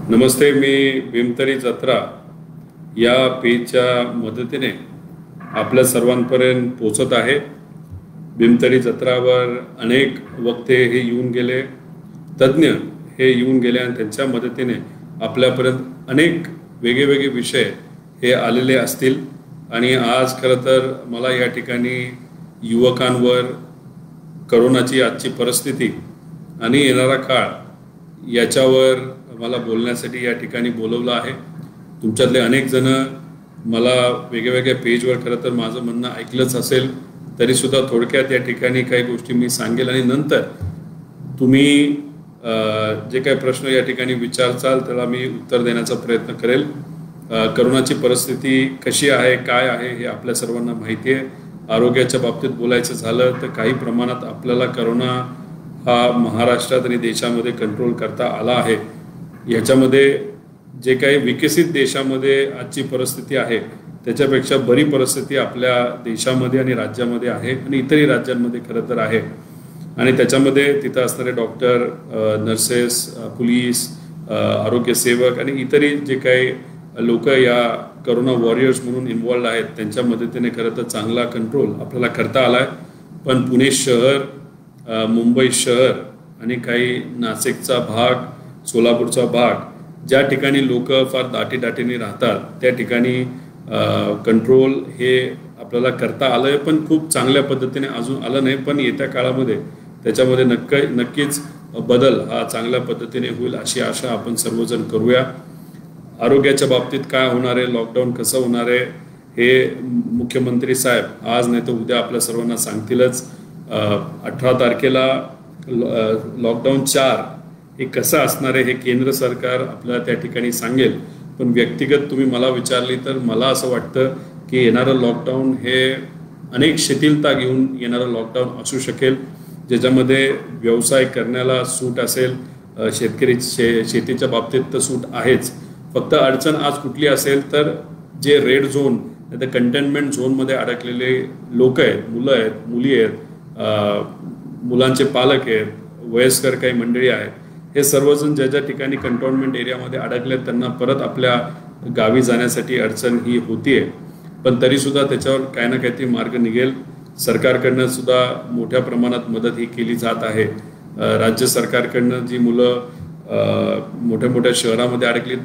नमस्ते. मी भीमतरी जत्रा या पेजच्या मदतीने आपल्या सर्वांपर्यंत पोहोचत आहे. भीमतरी जत्रावर अनेक वक्ते हे येऊन गेले, तज्ज्ञ हे येऊन गेले आणि त्यांच्या मदतीने आपल्यापर्यंत अनेक वेगवेगळे विषय हे आलेले असतील. आणि आज खरं तर मला या ठिकाणी युवकांवर करोनाची आजची परिस्थिती आणि येणारा काळ याच्यावर मला बोलण्यासाठी या ठिकाणी बोलवलं आहे. तुमच्यातले अनेक जण मला वेगवेगळ्या पेजवर खरं तर माझं म्हणणं ऐकलंच असेल, तरीसुद्धा थोडक्यात या ठिकाणी काही गोष्टी मी सांगेल आणि नंतर तुम्ही जे काही प्रश्न या ठिकाणी विचारचाल त्याला मी उत्तर देण्याचा प्रयत्न करेल. करोनाची परिस्थिती कशी आहे, काय आहे हे आपल्या सर्वांना माहिती आहे. आरोग्याच्या बाबतीत बोलायचं झालं तर काही प्रमाणात आपल्याला करोना हा महाराष्ट्रात आणि देशामध्ये कंट्रोल करता आला आहे. ह्याच्यामध्ये जे काही विकसित देशामध्ये आजची परिस्थिती आहे त्याच्यापेक्षा बरी परिस्थिती आपल्या देशामध्ये आणि राज्यामध्ये आहे आणि इतरही राज्यांमध्ये खरं तर आहे. आणि त्याच्यामध्ये तिथं असणारे डॉक्टर, नर्सेस, पोलीस, आरोग्यसेवक आणि इतरही जे काही लोक या करोना वॉरियर्स म्हणून इन्वॉल्ड आहेत त्यांच्या मदतीने खरं तर चांगला कंट्रोल आपल्याला करता आला आहे. पण पुणे शहर, मुंबई शहर आणि काही नाशिकचा भाग, सोलापूरचा भाग ज्या ठिकाणी लोक फार दाटीदाटीने राहतात त्या ठिकाणी कंट्रोल हे आपल्याला करता आलं आहे. पण खूप चांगल्या पद्धतीने अजून आलं नाही. पण येत्या काळामध्ये त्याच्यामध्ये नक्कीच बदल हा चांगल्या पद्धतीने होईल अशी आशा आपण सर्वजण करूया. आरोग्याच्या बाबतीत काय होणार आहे, लॉकडाऊन कसं होणार आहे हे मुख्यमंत्री साहेब आज नाही तर उद्या आपल्या सर्वांना सांगतीलच. 18 तारखेला लॉकडाऊन 4 हे कसं असणार आहे हे केंद्र सरकार आपल्याला त्या ठिकाणी सांगेल. पण व्यक्तिगत तुम्ही मला विचारली तर मला असं वाटतं की येणारं लॉकडाऊन हे अनेक शिथिलता घेऊन येणारं लॉकडाऊन असू शकेल, ज्याच्यामध्ये व्यवसाय करण्याला सूट असेल. शेतीच्या बाबतीत तर सूट आहेच. फक्त अडचण आज कुठली असेल तर जे रेड झोन नाही तर कंटेनमेंट झोनमध्ये अडकलेले लोक आहेत, मुलं आहेत, मुली आहेत, मुलांचे पालक आहेत, वयस्कर काही मंडळी आहेत, हे सर्वजण ज्या ज्या ठिकाणी कंटोनमेंट एरियामध्ये अडकले त्यांना परत आपल्या गावी जाण्यासाठी अडचण ही होतीये. पण तरीसुद्धा त्याच्यावर काही ना काहीतरी मार्ग निघेल. सरकारकडनं सुद्धा मोठ्या प्रमाणात मदत ही केली जात आहे. राज्य सरकारकडनं जी मुलं मोठ्या मोठ्या शहरामध्ये अडकली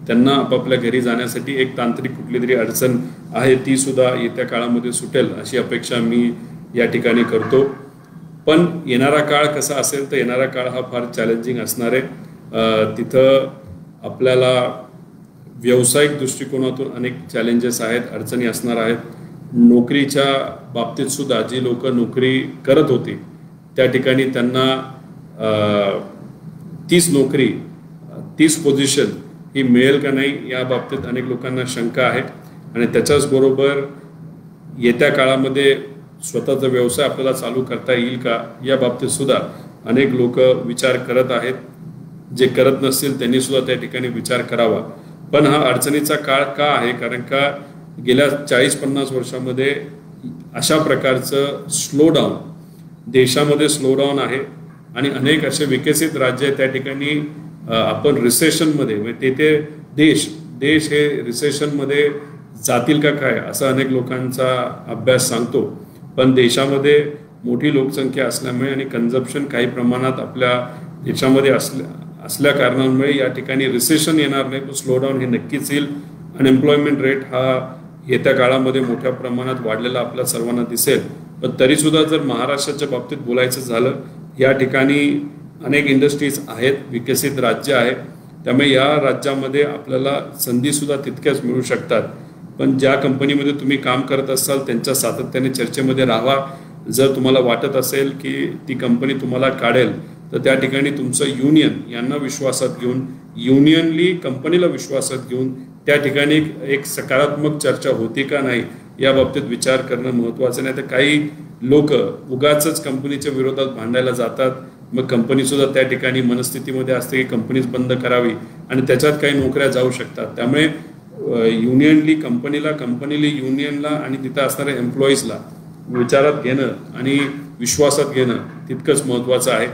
त्यांना आपापल्या घरी जाण्यासाठी एक तांत्रिक कुठली तरी अडचण आहे ती सुद्धा येत्या काळामध्ये सुटेल अशी अपेक्षा मी या ठिकाणी करतो. पण येणारा काळ कसा असेल तर येणारा काळ हा फार चॅलेंजिंग असणार आहे. तिथं आपल्याला व्यावसायिक दृष्टिकोनातून अनेक चॅलेंजेस आहेत, अडचणी असणार आहेत. नोकरीच्या बाबतीत सुद्धा जी लोक नोकरी करत होती त्या ठिकाणी त्यांना तीच नोकरी, तीच पोझिशन ही मिळेल का नाही या बाबतीत अनेक लोकांना शंका आहे. आणि त्याच्याच बरोबर येत्या काळामध्ये स्वतःचा व्यवसाय आपल्याला चालू करता येईल का या बाबतीत सुद्धा अनेक लोक विचार करत आहेत. जे करत नसतील त्यांनी सुद्धा त्या ठिकाणी विचार करावा. पण हा अडचणीचा काळ का आहे, कारण का गेल्या 40-50 वर्षामध्ये अशा प्रकारचं स्लोडाऊन देशामध्ये स्लोडाऊन आहे आणि अनेक असे विकसित राज्य त्या ठिकाणी आपण रिसेशनमध्ये म्हणजे ते देश हे रिसेशनमध्ये जातील का काय असं अनेक लोकांचा अभ्यास सांगतो. पण देशामध्ये मोठी लोकसंख्या असल्यामुळे आणि कन्झम्पशन काही प्रमाणात आपल्या देशामध्ये असल्या कारणांमुळे या ठिकाणी रिसेशन येणार नाही, पण स्लोडाऊन हे नक्कीच येईल. अनएम्प्लॉयमेंट रेट हा येत्या काळामध्ये मोठ्या प्रमाणात वाढलेला आपल्या सर्वांना दिसेल. पण तरीसुद्धा जर महाराष्ट्राच्या बाबतीत बोलायचं झालं या ठिकाणी अनेक इंडस्ट्रीज आहेत, विकसित राज्य आहे, त्यामुळे या राज्यामध्ये आपल्याला संधीसुद्धा तितक्याच मिळू शकतात. पण ज्या कंपनीमध्ये तुम्ही काम करत असाल त्यांच्या सातत्याने चर्चेमध्ये राहा. जर तुम्हाला वाटत असेल की ती कंपनी तुम्हाला काढेल तर त्या ठिकाणी तुमचं युनियन यांना विश्वासात घेऊन, युनियनली कंपनीला विश्वासात घेऊन त्या ठिकाणी एक सकारात्मक चर्चा होती का नाही या बाबतीत विचार करणं महत्त्वाचं. नाही तर काही लोक उगाचच कंपनीच्या विरोधात भांडायला जातात. मग कंपनीसुद्धा त्या ठिकाणी मनस्थितीमध्ये असते की कंपनीच बंद करावी आणि त्याच्यात काही नोकऱ्या जाऊ शकतात. त्यामुळे युनियनली कंपनीला युनियनला आणि तिथं असणाऱ्या एम्प्लॉईजला विचारात घेणं आणि विश्वासात घेणं तितकंच महत्त्वाचं आहे.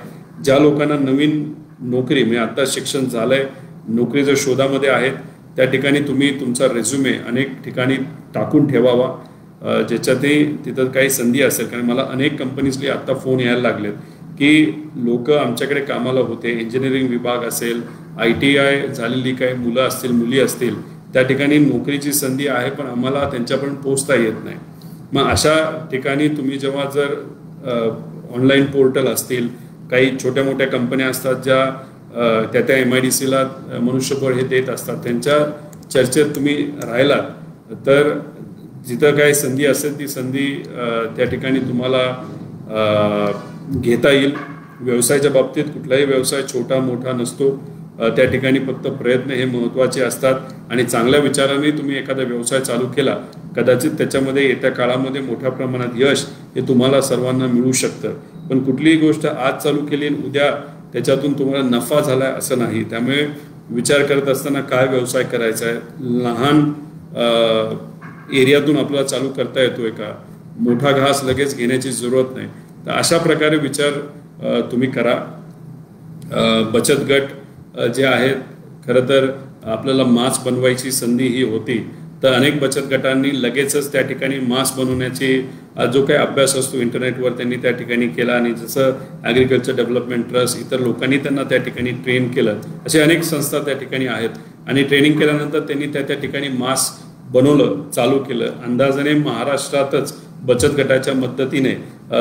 ज्या लोकांना नवीन नोकरी म्हणजे आता शिक्षण झालंय नोकरीच्या शोधामध्ये आहेत त्या ठिकाणी तुम्ही तुमचा रेझ्युमे अनेक ठिकाणी टाकून ठेवावा, ज्याच्यातही तिथं काही संधी असेल. कारण मला अनेक कंपनीजली आत्ता फोन यायला लागलेत की लोक आमच्याकडे कामाला होते, इंजिनिअरिंग विभाग असेल, ITI झालेली काही मुलं असतील, मुली असतील, त्या ठिकाणी नोकरीची संधी आहे पण आम्हाला त्यांच्यापर्यंत पोहोचता येत नाही. मग अशा ठिकाणी तुम्ही जेव्हा जर ऑनलाईन पोर्टल असतील, काही छोट्या मोठ्या कंपन्या असतात ज्या त्या MIDCला मनुष्यबळ हे देत असतात, त्यांच्या चर्चेत तुम्ही राहिलात तर जिथं काही संधी असेल ती संधी त्या ठिकाणी तुम्हाला घेता येईल. व्यवसायाच्या बाबतीत कुठलाही व्यवसाय छोटा मोठा नसतो, त्या ठिकाणी फक्त प्रयत्न हे महत्त्वाचे असतात. आणि चांगल्या विचाराने तुम्ही एखादा व्यवसाय चालू केला, कदाचित त्याच्यामध्ये येत्या काळामध्ये मोठ्या प्रमाणात यश हे तुम्हाला सर्वांना मिळू शकतं. पण कुठलीही गोष्ट आज चालू केली आणि उद्या त्याच्यातून तुम्हाला नफा झाला असं नाही. त्यामुळे विचार करत असताना काय व्यवसाय करायचा आहे, लहान एरियातून आपल्याला चालू करता येतोय का, मोठा घास लगेच घेण्याची जरूरत नाही. तर अशा प्रकारे विचार तुम्ही करा. बचत गट जे आहेत, खरं तर आपल्याला मास्क बनवायची संधी ही होती, तर अनेक बचत गटांनी लगेचच त्या ठिकाणी मास्क बनवण्याची जो काही अभ्यास असतो इंटरनेटवर त्यांनी त्या ठिकाणी केला. आणि जसं ॲग्रिकल्चर डेव्हलपमेंट ट्रस्ट, इतर लोकांनी त्यांना त्या ठिकाणी ट्रेन केलं. असे अनेक संस्था त्या ठिकाणी आहेत आणि ट्रेनिंग केल्यानंतर त्यांनी त्या ठिकाणी मास्क बनवलं, चालू केलं. अंदाजाने महाराष्ट्रातच बचत गटाच्या मदतीने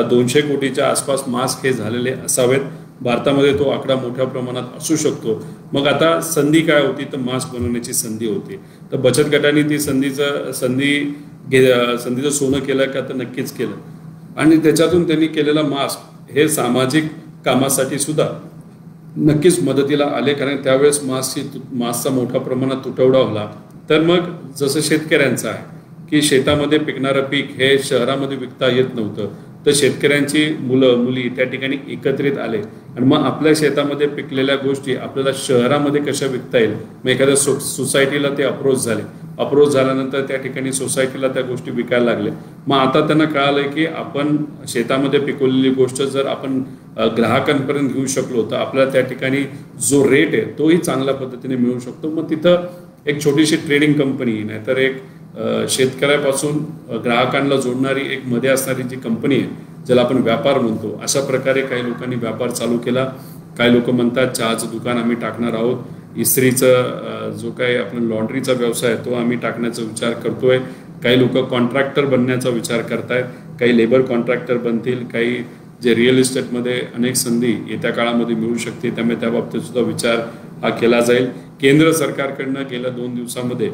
200 कोटीच्या आसपास मास्क हे झालेले असावेत. भारतामध्ये तो आकडा मोठ्या प्रमाणात असू शकतो. मग आता संधी काय होती, तर मास्क बनवण्याची संधी होती. तर बचत गटाने ती संधीचं सोनं केलं का, तर नक्कीच केलं. आणि त्याच्यातून त्यांनी केलेला मास्क हे सामाजिक कामासाठी सुद्धा नक्कीच मदतीला आले. कारण त्यावेळेस मास्कचा मोठ्या प्रमाणात तुटवडा होता. तर मग जसं शेतकऱ्यांचं आहे की शेतामध्ये पिकणारं पीक हे शहरामध्ये विकता येत नव्हतं, तर शेतकऱ्यांची मुलं मुली त्या ठिकाणी एकत्रित आले आणि मग आपल्या शेतामध्ये पिकलेल्या गोष्टी आपल्याला शहरामध्ये कशा विकता येईल, मग एखाद्या सोसायटीला ते अप्रोच झाल्यानंतर त्या ठिकाणी सोसायटीला त्या गोष्टी विकायला लागल्या. मग आता त्यांना कळालं की आपण शेतामध्ये पिकवलेली गोष्ट जर आपण ग्राहकांपर्यंत घेऊ शकलो तर आपल्याला त्या ठिकाणी जो रेट आहे तोही चांगल्या पद्धतीने मिळू शकतो. मग तिथं एक छोटीशी ट्रेडिंग कंपनी, नाहीतर एक शेतकऱ्यापासून ग्राहकांना जोडणारी एक मध्ये असणारी जी कंपनी आहे, ज्याला आपण व्यापार म्हणतो, अशा प्रकारे काही लोकांनी व्यापार चालू केला. काही लोक म्हणतात चहाचं दुकान आम्ही टाकणार आहोत, इस्त्रीचं जो काही आपण लॉन्ड्रीचा व्यवसाय तो आम्ही टाकण्याचा विचार करतोय. काही लोक कॉन्ट्रॅक्टर बनण्याचा विचार करतायत, काही लेबर कॉन्ट्रॅक्टर बनतील, काही जे रिअल इस्टेटमध्ये अनेक संधी येत्या काळामध्ये मिळू शकते. त्यामुळे त्या बाबतीत सुद्धा विचार हा केला जाईल. केंद्र सरकारकडनं गेल्या 2 दिवसामध्ये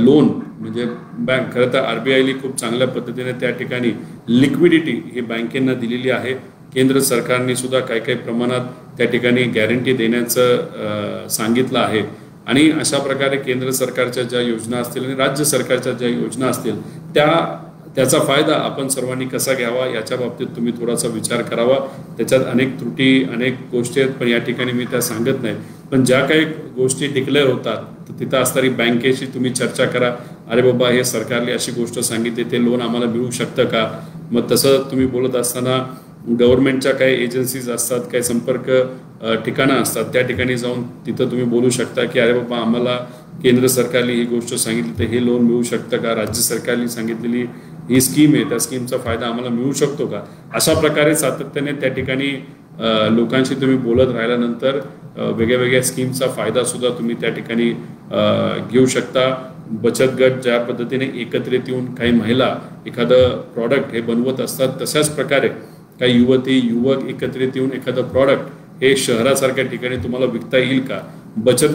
लोन म्हणजे बँक, खरं तर RBIने खूप चांगल्या पद्धतीने त्या ठिकाणी लिक्विडिटी ही बँकेंना दिलेली आहे. केंद्र सरकारने सुद्धा काही प्रमाणात त्या ठिकाणी गॅरंटी देण्याचं सांगितलं आहे. आणि अशा प्रकारे केंद्र सरकारच्या ज्या योजना असतील आणि राज्य सरकारच्या ज्या योजना असतील त्याचा फायदा आपण सर्वांनी कसा घ्यावा याच्या बाबतीत तुम्ही थोडासा विचार करावा. त्याच्यात अनेक त्रुटी अनेक गोष्टी आहेत, पण या ठिकाणी मी त्या सांगत नाही. पण ज्या काही गोष्टी डिक्लेअर होतात तर तिथं असणारी बँकेशी तुम्ही चर्चा करा. अरे बाबा, हे सरकारने अशी गोष्ट सांगितली, ते लोन आम्हाला मिळू शकतं का. मग तसं तुम्ही बोलत असताना गव्हर्नमेंटच्या काही एजन्सीज असतात, काही संपर्क ठिकाणं असतात, त्या ठिकाणी जाऊन तिथं तुम्ही बोलू शकता की अरे बाबा, आम्हाला केंद्र सरकारने ही गोष्ट सांगितली तर हे लोन मिळू शकतं का, राज्य सरकारने सांगितलेली ही स्कीम आहे त्या स्कीमचा फायदा आम्हाला मिळू शकतो का. अशा प्रकारे सातत्याने त्या ठिकाणी लोकांशी तुम्ही बोलत राहिल्यानंतर वेगळ्या स्कीमचा फायदा सुद्धा तुम्ही त्या ठिकाणी घेऊ शकता. बचत गट ज्या पद्धतीने एकत्रित येऊन काही महिला एखादं प्रॉडक्ट हे बनवत असतात, तशाच प्रकारे काही युवती युवक एकत्रित येऊन एखादं प्रॉडक्ट हे शहरासारख्या ठिकाणी तुम्हाला विकता येईल का. बचत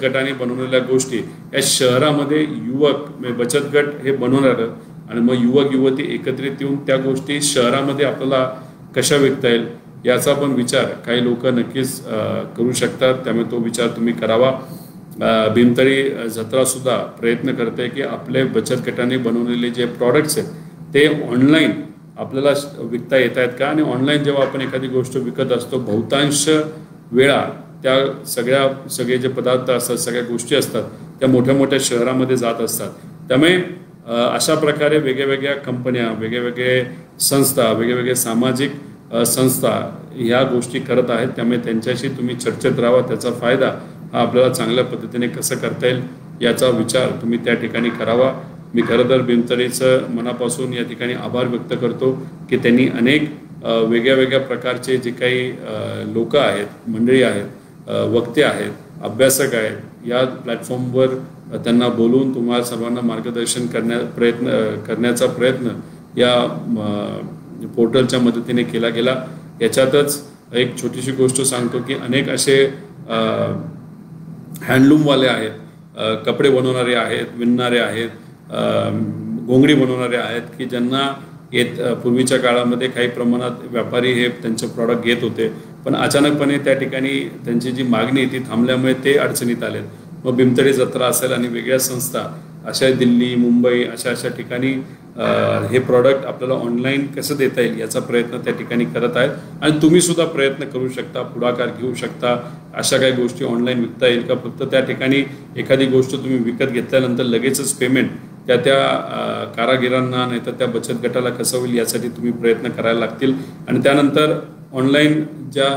गटाने बनवलेल्या गोष्टी या शहरामध्ये युवक बचत गट हे बनवणार आणि मग युवक युवती एकत्रित येऊन त्या गोष्टी शहरामध्ये आपल्याला कशा विकता येईल याचा पण विचार काही लोक नक्कीच करू शकतात. त्यामुळे तो विचार तुम्ही करावा. भीमतरी जत्रा सुद्धा प्रयत्न करते की आपले बचत गटाने बनवलेले जे प्रॉडक्ट्स आहेत ते ऑनलाईन आपल्याला विकता येत आहेत का. आणि ऑनलाईन जेव्हा आपण एखादी गोष्ट विकत असतो, बहुतांश वेळा त्या सगळे जे पदार्थ असतात, सगळ्या गोष्टी असतात, त्या मोठ्या मोठ्या शहरामध्ये जात असतात. त्यामुळे अशा प्रकारे वेगवेगळ्या कंपन्या, वेगवेगळे संस्था, वेगवेगळे सामाजिक संस्था ह्या गोष्टी करत आहेत. त्यामुळे त्यांच्याशी तुम्ही चर्चेत राहा. त्याचा फायदा हा आपल्याला चांगल्या पद्धतीने कसं करता येईल याचा विचार तुम्ही त्या ठिकाणी करावा. मी खरं तर भीमतडीचं मनापासून या ठिकाणी आभार व्यक्त करतो की त्यांनी अनेक वेगळ्या वेगळ्या प्रकारचे जे काही लोक आहेत, मंडळी आहेत, वक्ते आहेत, अभ्यासक आहेत, या प्लॅटफॉर्मवर त्यांना बोलून तुम्हाला सर्वांना मार्गदर्शन करण्याचा प्रयत्न या पोर्टलच्या मदतीने केला गेला. याच्यातच एक छोटीशी गोष्ट सांगतो की अनेक असे हँडलूमवाले आहेत, कपडे बनवणारे आहेत, विणणारे आहेत, घोंगडी बनवणारे आहेत की ज्यांना पूर्वीच्या काळामध्ये काही प्रमाणात व्यापारी हे त्यांचे प्रॉडक्ट घेत होते, पण अचानकपणे त्या ठिकाणी त्यांची जी मागणी ती थांबल्यामुळे ते अडचणीत आलेत. मग भीमतडी जत्रा असेल आणि वेगळ्या संस्था अशा दिल्ली, मुंबई अशा ठिकाणी हे प्रॉडक्ट आपल्याला ऑनलाईन कसं देता येईल याचा प्रयत्न त्या ठिकाणी करत आहेत. आणि तुम्ही सुद्धा प्रयत्न करू शकता, पुढाकार घेऊ शकता. अशा काही गोष्टी ऑनलाईन विकता येईल का? फक्त त्या ठिकाणी एखादी गोष्ट तुम्ही विकत घेतल्यानंतर लगेचच पेमेंट त्या कारागिरांना नाही तर त्या बचत गटाला कसं होईल यासाठी तुम्ही प्रयत्न करायला लागतील. आणि त्यानंतर ऑनलाईन ज्या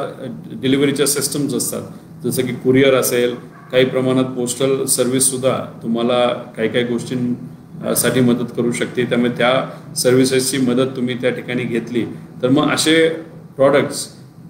डिलिव्हरीच्या सिस्टम्स असतात, जसं की कुरिअर असेल, काही प्रमाणात पोस्टल सर्व्हिससुद्धा तुम्हाला काही गोष्टींसाठी मदत करू शकते. त्यामुळे त्या सर्व्हिसेसची मदत तुम्ही त्या ठिकाणी घेतली तर मग असे प्रॉडक्ट्स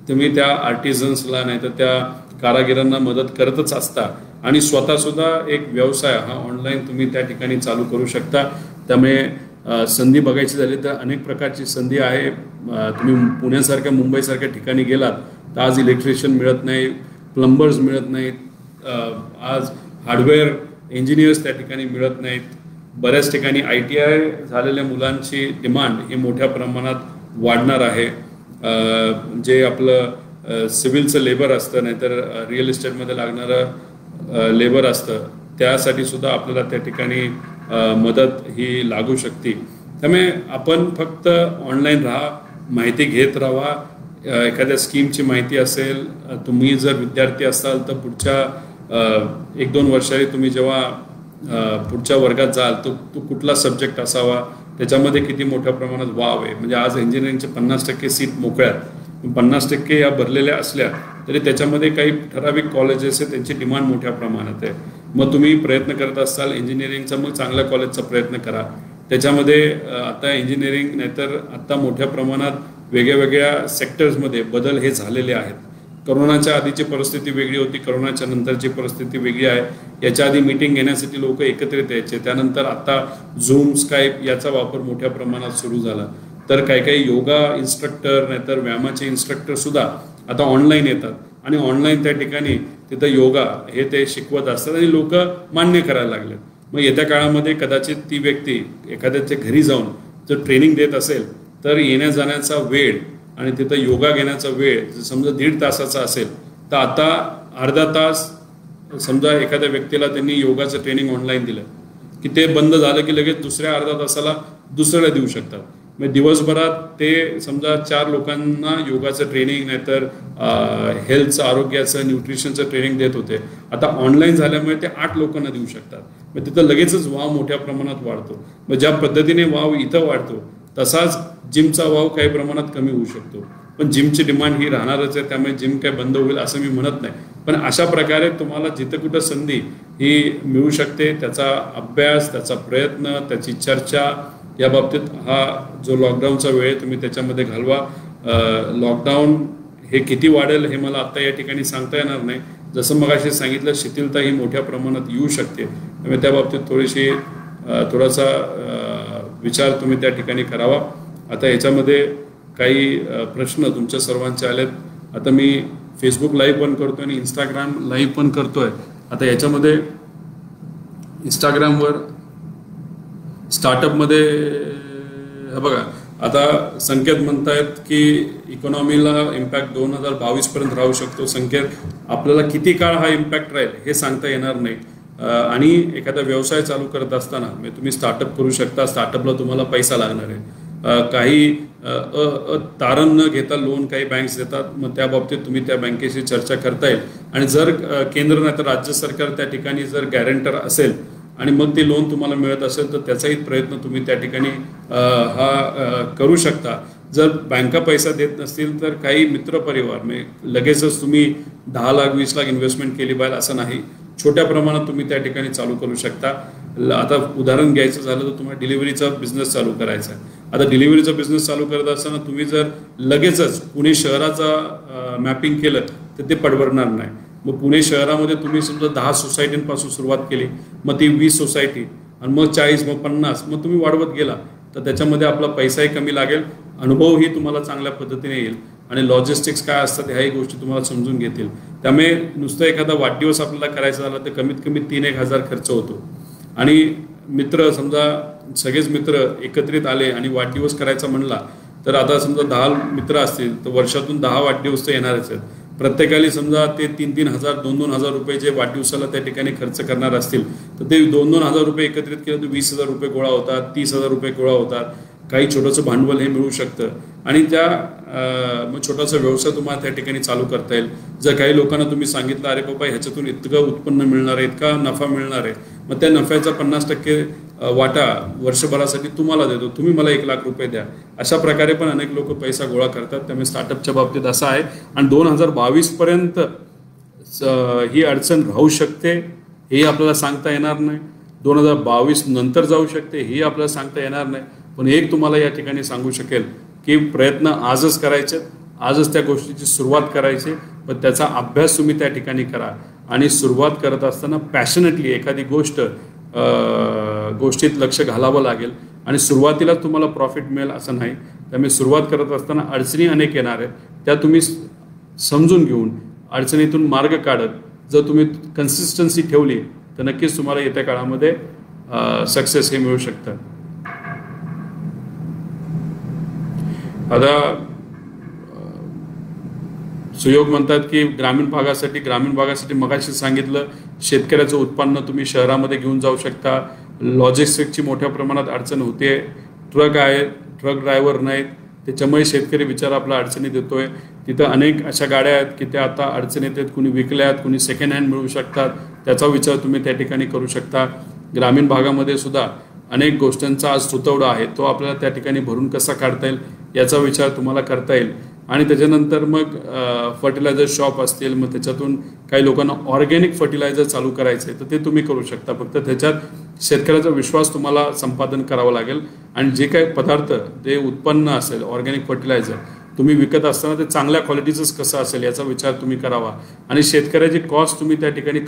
तुम्ही त्या आर्टिझन्सला नाही तर त्या कारागिरांना मदत करतच असता. आणि स्वतःसुद्धा एक व्यवसाय हा ऑनलाईन तुम्ही त्या ठिकाणी चालू करू शकता. त्यामुळे संधी बघायची झाली तर अनेक प्रकारची संधी आहे. तुम्ही पुण्यासारख्या, मुंबईसारख्या ठिकाणी गेलात तर आज इलेक्ट्रिशियन मिळत नाही, प्लंबर्स मिळत नाहीत, आज हार्डवेअर इंजिनियर्स त्या ठिकाणी मिळत नाहीत. बऱ्याच ठिकाणी ITI झालेल्या मुलांची डिमांड ही मोठ्या प्रमाणात वाढणार आहे. जे आपलं सिव्हिलचं लेबर असतं नाहीतर रिअल इस्टेटमध्ये लागणारं लेबर असतं त्यासाठी सुद्धा आपल्याला त्या ठिकाणी मदत ही लागू शकते. त्यामुळे आपण फक्त ऑनलाईन राहा, माहिती घेत राहा. एखाद्या स्कीमची माहिती असेल, तुम्ही जर विद्यार्थी असाल तर पुढच्या 1-2 वर्षांनी तुम्ही जेव्हा पुढच्या वर्गात जाल तो कुठला सब्जेक्ट असावा, त्याच्यामध्ये किती मोठ्या प्रमाणात वाव आहे. म्हणजे आज इंजिनिअरिंगचे 50% सीट मोकळ्यात, 50% या भरलेल्या असल्या तरी त्याच्यामध्ये काही ठराविक कॉलेजेस आहेत त्यांची डिमांड मोठ्या प्रमाणात आहे. मग तुम्ही प्रयत्न करत असाल इंजिनिअरिंगचा, मग चांगल्या कॉलेजचा प्रयत्न करा. त्याच्यामध्ये आता इंजिनिअरिंग नाहीतर आता मोठ्या प्रमाणात वेगळ्या सेक्टर्समध्ये बदल हे झालेले आहेत. करोनाच्या आधीची परिस्थिती वेगळी होती, करोनाच्या नंतरची परिस्थिती वेगळी आहे. याच्या आधी मीटिंग घेण्यासाठी लोक एकत्रित यायचे, त्यानंतर आता झूम, स्काईप याचा वापर मोठ्या प्रमाणात सुरू झाला. तर काही योगा इन्स्ट्रक्टर नाहीतर व्यायामाचे इन्स्ट्रक्टर सुद्धा आता ऑनलाईन येतात आणि ऑनलाईन त्या ठिकाणी तिथं योगा हे ते शिकवत असतात आणि लोक मान्य करायला लागले. मग येत्या काळामध्ये कदाचित ती व्यक्ती एखाद्याच्या घरी जाऊन जर ट्रेनिंग देत असेल तर येण्या जाण्याचा वेळ आणि तिथं योगा घेण्याचा वेळ समजा 1.5 तासाचा असेल तर आता अर्धा तास, समजा एखाद्या व्यक्तीला त्यांनी योगाचं ट्रेनिंग ऑनलाईन दिलं की ते बंद झालं की लगेच दुसऱ्या अर्धा तासाला दुसऱ्याला देऊ शकतात. म्हणजे दिवसभरात ते समजा 4 लोकांना योगाचं ट्रेनिंग नाहीतर हेल्थचं, आरोग्याचं, न्यूट्रिशनचं ट्रेनिंग देत होते, आता ऑनलाईन झाल्यामुळे ते 8 लोकांना देऊ शकतात. मग तिथं लगेचच वाव मोठ्या प्रमाणात वाढतो. मग ज्या पद्धतीने वाव इथं वाढतो तसाच जिमचा वाव काही प्रमाणात कमी होऊ शकतो. पण जिमची डिमांड ही राहणारच आहे, त्यामुळे जिम काय बंद होईल असं मी म्हणत नाही. पण अशा प्रकारे तुम्हाला जिथं कुठं संधी ही मिळू शकते त्याचा अभ्यास, त्याचा प्रयत्न, त्याची चर्चा या बाबतीत हा जो लॉकडाऊनचा वेळ तुम्ही त्याच्यामध्ये घालवा. लॉकडाऊन हे किती वाढेल हे मला आत्ता या ठिकाणी सांगता येणार नाही. जसं मगाशी सांगितलं, शिथिलता ही मोठ्या प्रमाणात येऊ शकते. त्यामुळे त्या बाबतीत थोडासा विचार तुम्ही त्या ठिकाणी करावा. आता याच्यामध्ये काही प्रश्न तुमच्या सर्वांचे आलेत. आता मी फेसबुक लाईव्ह पण करतोय आणि इंस्टाग्राम लाईव्ह पण करतोय. आता याच्यामध्ये इंस्टाग्रामवर स्टार्टअपमध्ये हे बघा, आता संकेत म्हणतायत की इकॉनॉमीला इम्पॅक्ट 2022 पर्यंत राहू शकतो. संकेत, आपल्याला किती काळ हा इम्पॅक्ट राहील हे सांगता येणार नाही. आणि एखादा व्यवसाय चालू करत असताना म्हणजे तुम्ही स्टार्टअप करू शकता, स्टार्टअपला तुम्हाला पैसा लागणार आहे. काही तारण न घेता लोन काही बँक्स देतात, मग त्या बाबतीत तुम्ही त्या बँकेशी चर्चा करता येईल. आणि जर केंद्र नाही तर राज्य सरकार त्या ठिकाणी जर गॅरंटर असेल आणि मग ते लोन तुम्हाला मिळत असेल तर त्याचाही प्रयत्न तुम्ही त्या ठिकाणी करू शकता. जर बँका पैसा देत नसतील तर काही मित्रपरिवार म्हणजे लगेचच तुम्ही 10 लाख 20 लाख इन्व्हेस्टमेंट केली पाहिजे असं नाही. छोट्या प्रमाणात तुम्ही त्या ठिकाणी चालू करू शकता. आता उदाहरण घ्यायचं झालं तर तुम्हाला डिलिव्हरीचा बिझनेस चालू करायचा आहे. आता डिलिव्हरीचा बिझनेस चालू करत असताना तुम्ही जर लगेचच पुणे शहराचा मॅपिंग केलं तर ते परवडणार नाही. मग पुणे शहरामध्ये तुम्ही समजा 10 सोसायटींपासून सुरुवात केली, मग ती 20 सोसायटी आणि मग 40, मग 50, मग तुम्ही वाढवत गेला तर त्याच्यामध्ये आपला पैसाही कमी लागेल, अनुभवही तुम्हाला चांगल्या पद्धतीने येईल आणि लॉजिस्टिक्स काय असतात ह्याही गोष्टी तुम्हाला समजून घेतील. त्यामुळे नुसतं एखादा वाढदिवस आपल्याला करायचा झाला तर कमीत कमी 3-1 हजार खर्च होतो. आणि मित्र समजा सगळेच मित्र एकत्रित आले आणि वाढदिवस करायचा म्हणला तर आता समजा 10 मित्र असतील तर वर्षातून 10 वाढदिवस तर येणारच आहेत. प्रत्येकाला समजा ते 3-3 हजार 2-2 हजार रुपये जे वाढदिवसाला त्या ठिकाणी खर्च करणार असतील तर ते 2-2 हजार रुपये एकत्रित केलं तर 20,000 रुपये गोळा होतात, 30,000 रुपये गोळा होतात. काही छोटंसं भांडवल हे मिळू शकतं आणि त्या मग छोटासा व्यवसाय तुम्हाला त्या ठिकाणी चालू करता येईल. जर काही लोकांना तुम्ही सांगितलं अरे बाबा ह्याच्यातून इतकं उत्पन्न मिळणार आहे, इतका नफा मिळणार आहे, मग त्या नफ्याचा 50% वाटा वर्षभरासाठी तुम्हाला देतो, तुम्ही मला 1 लाख रुपये द्या. अशा प्रकारे पण अनेक लोक पैसा गोळा करतात. त्यामुळे स्टार्टअपच्या बाबतीत असं आहे. आणि 2022 पर्यंत ही अडचण राहू शकते हेही आपल्याला सांगता येणार नाही. 2022 नंतर जाऊ शकते हेही आपल्याला सांगता येणार नाही. पण एक तुम्हाला या ठिकाणी सांगू शकेल की प्रयत्न आजच करायचे, आजच त्या गोष्टीची सुरुवात करायची, पण त्याचा अभ्यास तुम्ही त्या ठिकाणी करा. आणि सुरुवात करत असताना पॅशनेटली एखादी गोष्टीत लक्ष घालावं लागेल. आणि सुरुवातीला तुम्हाला प्रॉफिट मिळेल असं नाही. त्यामुळे सुरुवात करत असताना अडचणी अनेक येणार आहेत, त्या तुम्ही समजून घेऊन अडचणीतून मार्ग काढत जर तुम्ही कन्सिस्टन्सी ठेवली तर नक्कीच तुम्हाला येत्या काळामध्ये सक्सेस हे मिळू शकतं. आता सुयोग म्हणतात की ग्रामीण भागासाठी मगाशी सांगितलं शेतकऱ्याचं उत्पन्न तुम्ही शहरामध्ये घेऊन जाऊ शकता. लॉजिस्टिक्सची मोठ्या प्रमाणात अडचण होते. ट्रक ड्रायव्हर नाहीत, त्याच्यामुळे शेतकरी बिचारा आपला अडचणी देतोय. तिथं अनेक अशा गाड्या आहेत की त्या आता अडचणीत आहेत, कुणी विकल्या आहेत, कुणी सेकंड हँड मिळू शकतात, त्याचा विचार तुम्ही त्या ठिकाणी करू शकता. ग्रामीण भागामध्ये सुद्धा अनेक गोष्टींचा आज तुतवडा आहे, तो आपल्याला त्या ठिकाणी भरून कसा काढता येईल याचा विचार तुम्हाला करता येईल. आणि त्याच्यानंतर मग फर्टिलायझर शॉप असतील, मग त्याच्यातून काही लोकांना ऑर्गॅनिक फर्टिलायझर चालू करायचं आहे तर ते तुम्ही करू शकता. फक्त त्याच्यात शेतकऱ्याचा विश्वास तुम्हाला संपादन करावं लागेल. आणि जे काही पदार्थ ते उत्पन्न असेल ऑर्गॅनिक फर्टिलायझर तुम्ही विकत असताना ते चांगल्या क्वालिटीचंच कसं असेल याचा विचार तुम्ही करावा. आणि शेतकऱ्याची कॉस्ट तुम्ही त्या ठिकाणी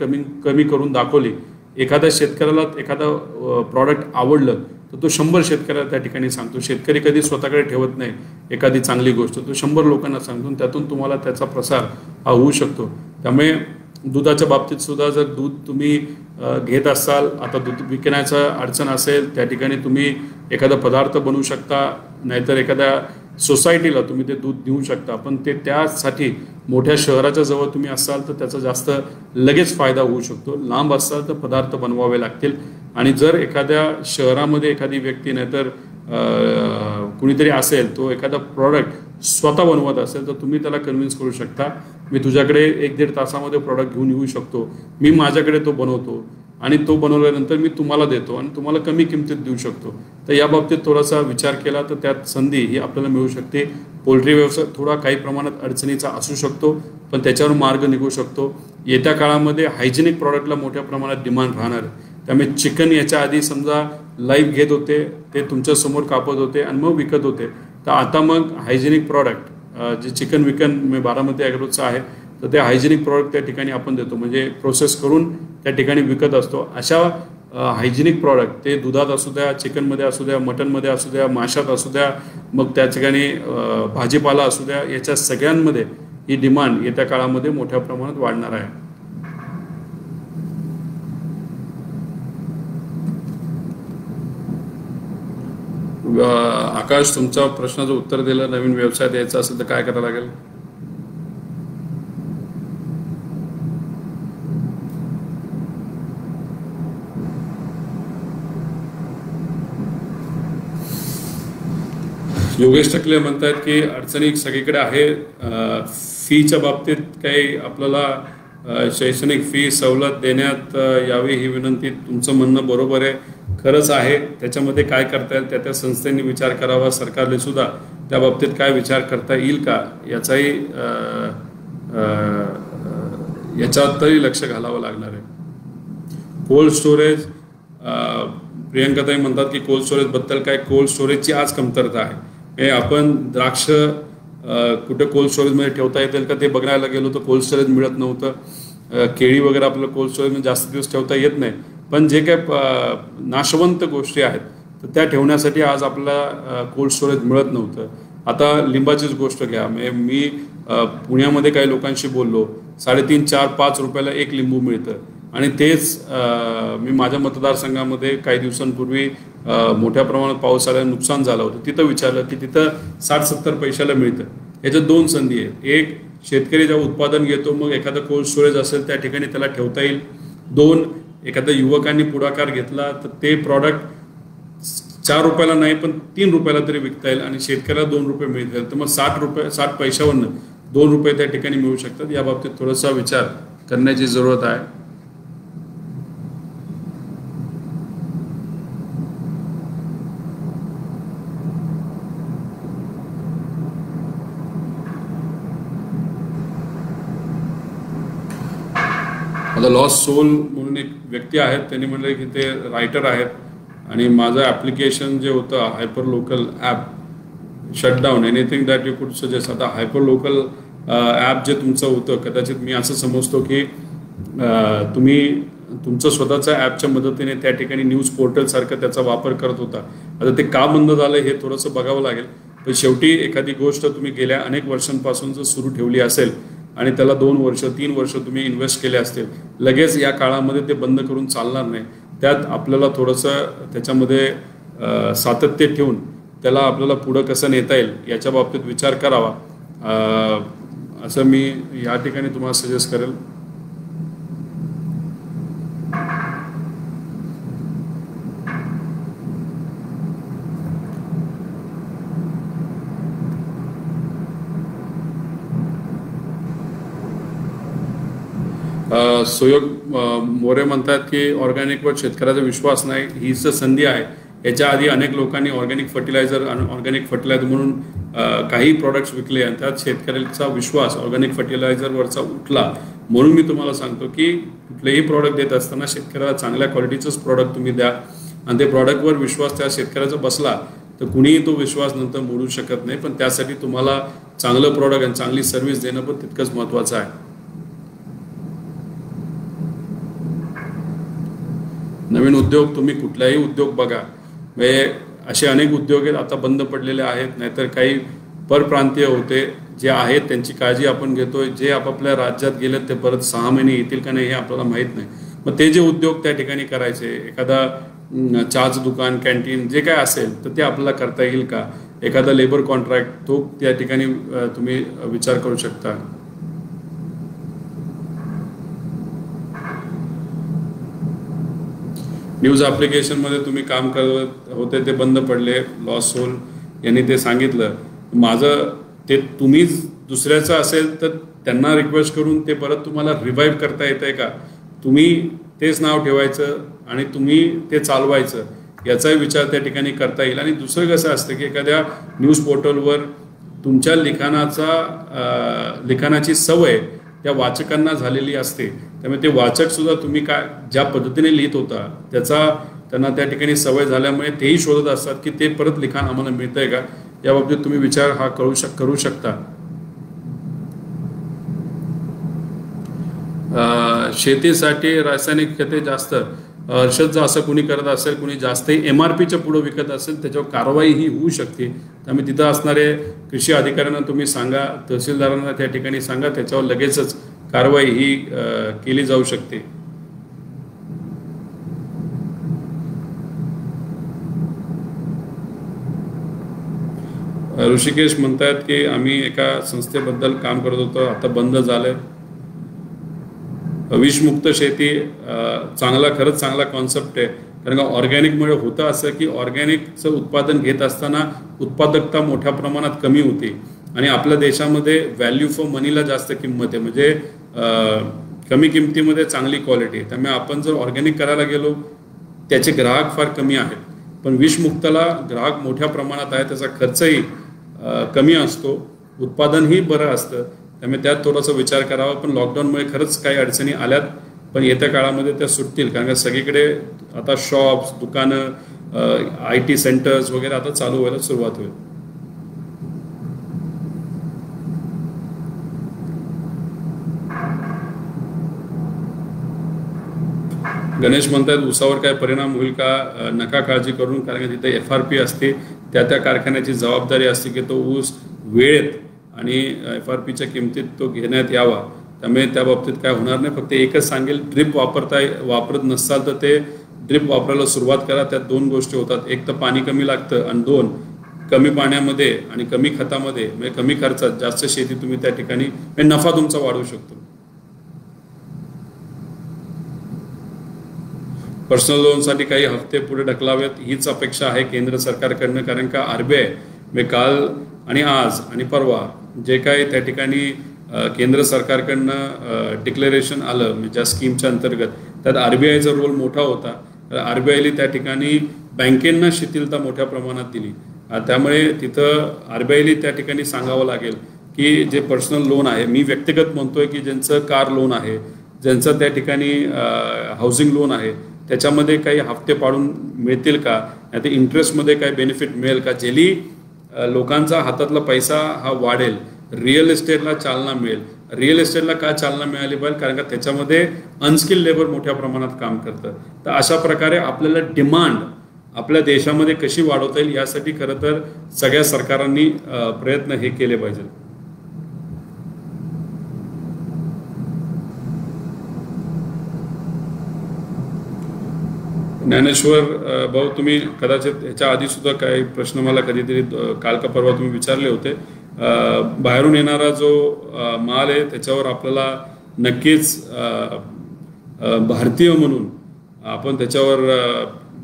कमी करून दाखवली. एखाद्या शेतकऱ्याला एखादं प्रॉडक्ट आवडलं तर तो 100 शेतकऱ्याला त्या ठिकाणी सांगतो. शेतकरी कधी स्वतःकडे ठेवत नाही एखादी चांगली गोष्ट, तो 100 लोकांना सांगतो. त्यातून तुम्हाला त्याचा प्रसार हा होऊ शकतो. त्यामुळे दुधाच्या बाबतीत सुद्धा जर दूध तुम्ही घेत असाल, आता दूध विकण्याचा अडचण असेल, त्या ठिकाणी तुम्ही एखादा पदार्थ बनवू शकता, नाहीतर एखाद्या सोसायटीला तुम्ही ते दूध देऊ शकता. पण ते त्यासाठी मोठ्या शहराच्या जवळ तुम्ही असाल तर त्याचा जास्त लगेच फायदा होऊ शकतो. लांब असाल तर पदार्थ बनवावे लागतील. आणि जर एखाद्या शहरामध्ये एखादी व्यक्ती नाहीतर कुणीतरी असेल, तो एखादा प्रॉडक्ट स्वतः बनवत असेल तर तुम्ही त्याला कन्व्हिन्स करू शकता, मी तुझ्याकडे 1-1.5 तासामध्ये प्रॉडक्ट घेऊन येऊ शकतो, मी माझ्याकडे तो बनवतो आणि तो बनवल्यानंतर मी तुम्हाला देतो आणि तुम्हाला कमी किमतीत देऊ शकतो. तर या बाबतीत थोडासा विचार केला तर त्यात संधी ही आपल्याला मिळू शकते. पोल्ट्री व्यवसाय थोडा काही प्रमाणात अडचणीचा असू शकतो, पण त्याच्यावर मार्ग निघू शकतो. येत्या काळामध्ये हायजेनिक प्रॉडक्टला मोठ्या प्रमाणात डिमांड राहणार आहे. त्यामुळे चिकन याच्या आधी समजा लाईव्ह घेत होते, ते तुमच्यासमोर कापत होते आणि मग विकत होते. तर आता मग हायजेनिक प्रॉडक्ट जे चिकन बारामती ॲग्रोचं आहे तर ते हायजेनिक प्रॉडक्ट त्या ठिकाणी आपण देतो, म्हणजे प्रोसेस करून त्या ठिकाणी विकत असतो. अशा हायजेनिक प्रॉडक्ट ते दुधात असू द्या, चिकनमध्ये असू द्या, मटनमध्ये असू द्या, माशात असू द्या, मग त्या ठिकाणी भाजीपाला असू द्या, याच्या सगळ्यांमध्ये ही डिमांड येत्या काळामध्ये मोठ्या प्रमाणात वाढणार आहे. आकाश, तुमच्या प्रश्नाचं उत्तर दिलं. नवीन व्यवसाय द्यायचा असेल तर काय करावं लागेल? योगेश टकले म्हणतात की अडचणी सगळीकडे आहे. फीच्या बाबतीत काही आपल्याला शैक्षणिक फी सवलत देण्यात यावी ही विनंती. तुमचं म्हणणं बरोबर आहे, खरंच आहे. त्याच्यामध्ये काय करता येईल त्या संस्थेने विचार करावा. सरकारने सुद्धा त्या बाबतीत काय विचार करता येईल का याचाही याच्यातही लक्ष घालावं लागणार आहे. कोल्ड स्टोरेज, प्रियंकाताई म्हणतात की कोल्ड स्टोरेज बद्दल काय, कोल्ड स्टोरेजची आज कमतरता आहे. हे आपण द्राक्ष कुठे कोल्ड स्टोरेजमध्ये ठेवता येतील का ते बघायला गेलो तर कोल्ड स्टोरेज मिळत नव्हतं. केळी वगैरे आपलं कोल्ड स्टोरेजमध्ये जास्त दिवस ठेवता येत नाही. पण जे काय नाशवंत गोष्टी आहेत तर त्या ठेवण्यासाठी आज आपल्याला कोल्ड स्टोरेज मिळत नव्हतं. आता लिंबाचीच गोष्ट घ्या, म्हणजे मी पुण्यामध्ये काही लोकांशी बोललो, 3.5, 4, 5 रुपयाला एक लिंबू मिळतं. आणि तेच मी माझ्या मतदारसंघामध्ये काही दिवसांपूर्वी मोठ्या प्रमाणात पाऊस आल्याने नुकसान झालं होतं. तिथं विचारलं की तिथं 60-70 पैशाला मिळतं. याच्यात 2 संधी आहेत. एक, शेतकरी जेव्हा उत्पादन घेतो मग एखादं कोल्ड स्टोरेज असेल त्या ठिकाणी त्याला ठेवता येईल. 2, एखाद्या युवकांनी पुढाकार घेतला तर ते प्रॉडक्ट 4 रुपयाला नाही पण 3 रुपयाला तरी विकता येईल आणि शेतकऱ्याला 2 रुपये मिळतील. तर मग 60 पैशावरनं 2 रुपये त्या ठिकाणी मिळू शकतात. या बाबतीत थोडासा विचार करण्याची जरूरत आहे. आता लॉस्ट सोल म्हणून एक व्यक्ती आहेत, त्यांनी म्हणले की ते रायटर आहेत आणि माझं ॲप्लिकेशन जे होतं hyper local app shutdown, anything that you कुड सजेस्ट. आता हायपर लोकल ॲप जे तुमचं होतं, कदाचित मी असं समजतो की तुम्ही तुमचं स्वतःच्या ॲपच्या मदतीने त्या ठिकाणी न्यूज पोर्टलसारखं त्याचा वापर करत होता. आता ते का बंद झालं हे थोडंसं बघावं लागेल. पण शेवटी एखादी गोष्ट तुम्ही गेल्या अनेक वर्षांपासून जर सुरू ठेवली असेल आणि त्याला 2 वर्ष 3 वर्ष तुम्ही इन्व्हेस्ट केले असतील, लगेच या काळामध्ये ते बंद करून चालणार नाही. त्यात आपल्याला थोडंसं त्याच्यामध्ये सातत्य ठेवून त्याला आपल्याला पुढं कसं नेता येईल याच्या बाबतीत विचार करावा, असं मी या ठिकाणी तुम्हाला सजेस्ट करेल. सुयोग मोरे म्हणतात की ऑर्गॅनिकवर शेतकऱ्याचा विश्वास नाही, हीच तर संधी आहे. याच्या आधी अनेक लोकांनी ऑर्गॅनिक फर्टिलायझर म्हणून काही प्रॉडक्ट्स विकले आणि त्यात शेतकऱ्याचा विश्वास ऑर्गॅनिक फर्टिलायझरवरचा उठला. म्हणून मी तुम्हाला सांगतो की कुठलेही प्रॉडक्ट देत असताना शेतकऱ्याला चांगल्या क्वालिटीचंच प्रॉडक्ट तुम्ही द्या आणि ते प्रॉडक्टवर विश्वास त्या शेतकऱ्याचा बसला तर कुणीही तो विश्वास नंतर मोडू शकत नाही. पण त्यासाठी तुम्हाला चांगलं प्रॉडक्ट आणि चांगली सर्व्हिस देणं पण तितकंच महत्त्वाचं आहे. नवीन उद्योग, तुम्ही कुठलाही उद्योग बघा, म्हणजे असे अनेक उद्योग आहेत आता बंद पडलेले आहेत, नाहीतर काही परप्रांतीय होते जे आहेत त्यांची काळजी आपण घेतोय. जे आपापल्या राज्यात गेले ते परत 6 महिने येतील का नाही हे आपल्याला माहीत नाही. मग ते जे उद्योग त्या ठिकाणी करायचे, एखादा चहाचं दुकान, कॅन्टीन जे काय असेल तर ते आपल्याला करता येईल का, एखादा लेबर कॉन्ट्रॅक्ट तो त्या ठिकाणी तुम्ही विचार करू शकता. न्यूज ॲप्लिकेशनमध्ये तुम्ही काम करत होते ते बंद पडले, लॉस सोल यांनी ते सांगितलं. माझं ते तुम्ही दुसऱ्याचं असेल तर त्यांना रिक्वेस्ट करून ते परत तुम्हाला रिवाईव्ह करता येतं आहे का, तुम्ही तेच नाव ठेवायचं आणि तुम्ही ते चालवायचं याचाही विचार त्या ठिकाणी करता येईल. आणि दुसरं कसं असतं की एखाद्या न्यूज पोर्टलवर तुमच्या लिखाणाची सवय त्या वाचकांना झालेली असते, त्यामुळे ते वाचकसुद्धा तुम्ही काय ज्या पद्धतीने लिहित होता त्यांना त्या ठिकाणी सवय झाल्यामुळे तेही शोधत असतात की ते परत लिखाण आम्हाला मिळतं आहे का. या बाबतीत तुम्ही विचार हा करू शकता. शेतीसाठी रासायनिक खते जास्त, हर्षद जर असं कुणी करत असेल, कुणी जास्तही MRPच्या पुढं विकत असेल त्याच्यावर कारवाई ही होऊ शकते. त्यामुळे तिथं असणारे कृषी अधिकाऱ्यांना तुम्ही सांगा, तहसीलदारांना त्या ठिकाणी सांगा, त्याच्यावर लगेचच कारवाई ही केली जाऊ शकते. ऋषिकेश म्हणतात की आम्ही एका संस्थेबद्दल काम करत होतो, आता बंद झालंय. विषमुक्त शेती खरंच चांगला कॉन्सेप्ट आहे. कारण का ऑर्गॅनिकमुळे होतं असं की ऑर्गॅनिकचं उत्पादन घेत असताना उत्पादकता मोठ्या प्रमाणात कमी होती आणि आपल्या देशामध्ये व्हॅल्यू फॉर मनीला जास्त किंमत आहे, म्हणजे कमी किमतीमध्ये चांगली क्वालिटी आहे. त्यामुळे आपण जर ऑर्गॅनिक करायला गेलो त्याचे ग्राहक फार कमी आहेत, पण विषमुक्तला ग्राहक मोठ्या प्रमाणात आहे, त्याचा खर्चही कमी असतो, उत्पादनही बरं असतं. त्यामुळे त्यात थोडासा विचार करावा. पण लॉकडाऊनमुळे खरंच काही अडचणी आल्यात, पण येत्या काळामध्ये त्या सुटतील. कारण का सगळीकडे आता शॉप्स, दुकानं, IT सेंटर्स वगैरे आता चालू व्हायला सुरुवात होईल. गणेश म्हणतात ऊसावर काय परिणाम होईल का? नका काळजी करून, कारण की तिथे FRP असते, त्या कारखान्याची जबाबदारी असते की तो ऊस वेळेत आणि FRPच्या किमतीत तो घेण्यात यावा. त्यामुळे त्या बाबतीत काय होणार नाही. फक्त एकच सांगेल, ड्रिप वापरत नसाल तर ते ड्रिप वापरायला सुरुवात करा. त्यात 2 गोष्टी होतात, एक तर पाणी कमी लागतं आणि 2 कमी पाण्यामध्ये आणि कमी खतामध्ये म्हणजे कमी खर्चात जास्त शेती तुम्ही त्या ठिकाणी नफा तुमचा वाढवू शकतो. पर्सनल लोनसाठी काही हफ्ते पुढे ढकलावेत हीच अपेक्षा आहे केंद्र सरकारकडनं. कारण का RBI म्हणजे काल आणि आज आणि परवा जे काही त्या ठिकाणी केंद्र सरकारकडनं डिक्लेरेशन आलं म्हणजे ज्या स्कीमच्या अंतर्गत, त्यात RBIचा रोल मोठा होता. RBIने त्या ठिकाणी बँकेंना शिथिलता मोठ्या प्रमाणात दिली. त्यामुळे तिथं RBIने त्या ठिकाणी सांगावं लागेल की जे पर्सनल लोन आहे, मी व्यक्तिगत म्हणतोय की ज्यांचं कार लोन आहे, ज्यांचं त्या ठिकाणी हाऊसिंग लोन आहे, त्याच्यामध्ये काही हफ्ते पाडून मिळतील का, नाही ते इंटरेस्टमध्ये काही बेनिफिट मिळेल का, जेली लोकांचा हातातला पैसा हा वाढेल, रिअल इस्टेटला चालना मिळेल. रिअल इस्टेटला काय चालना मिळाली पाहिजे, कारण का त्याच्यामध्ये अनस्किल्ड लेबर मोठ्या प्रमाणात काम करतं. तर अशा प्रकारे आपल्याला डिमांड आपल्या देशामध्ये कशी वाढवता येईल यासाठी खरं तर सगळ्या सरकारांनी प्रयत्न हे केले पाहिजेत. ज्ञानेश्वर भाऊ, तुम्ही कदाचित ह्याच्या आधी सुद्धा काही प्रश्न मला कधीतरी काल का परवा तुम्ही विचारले होते. बाहेरून येणारा जो माल आहे त्याच्यावर आपल्याला नक्कीच भारतीय म्हणून आपण त्याच्यावर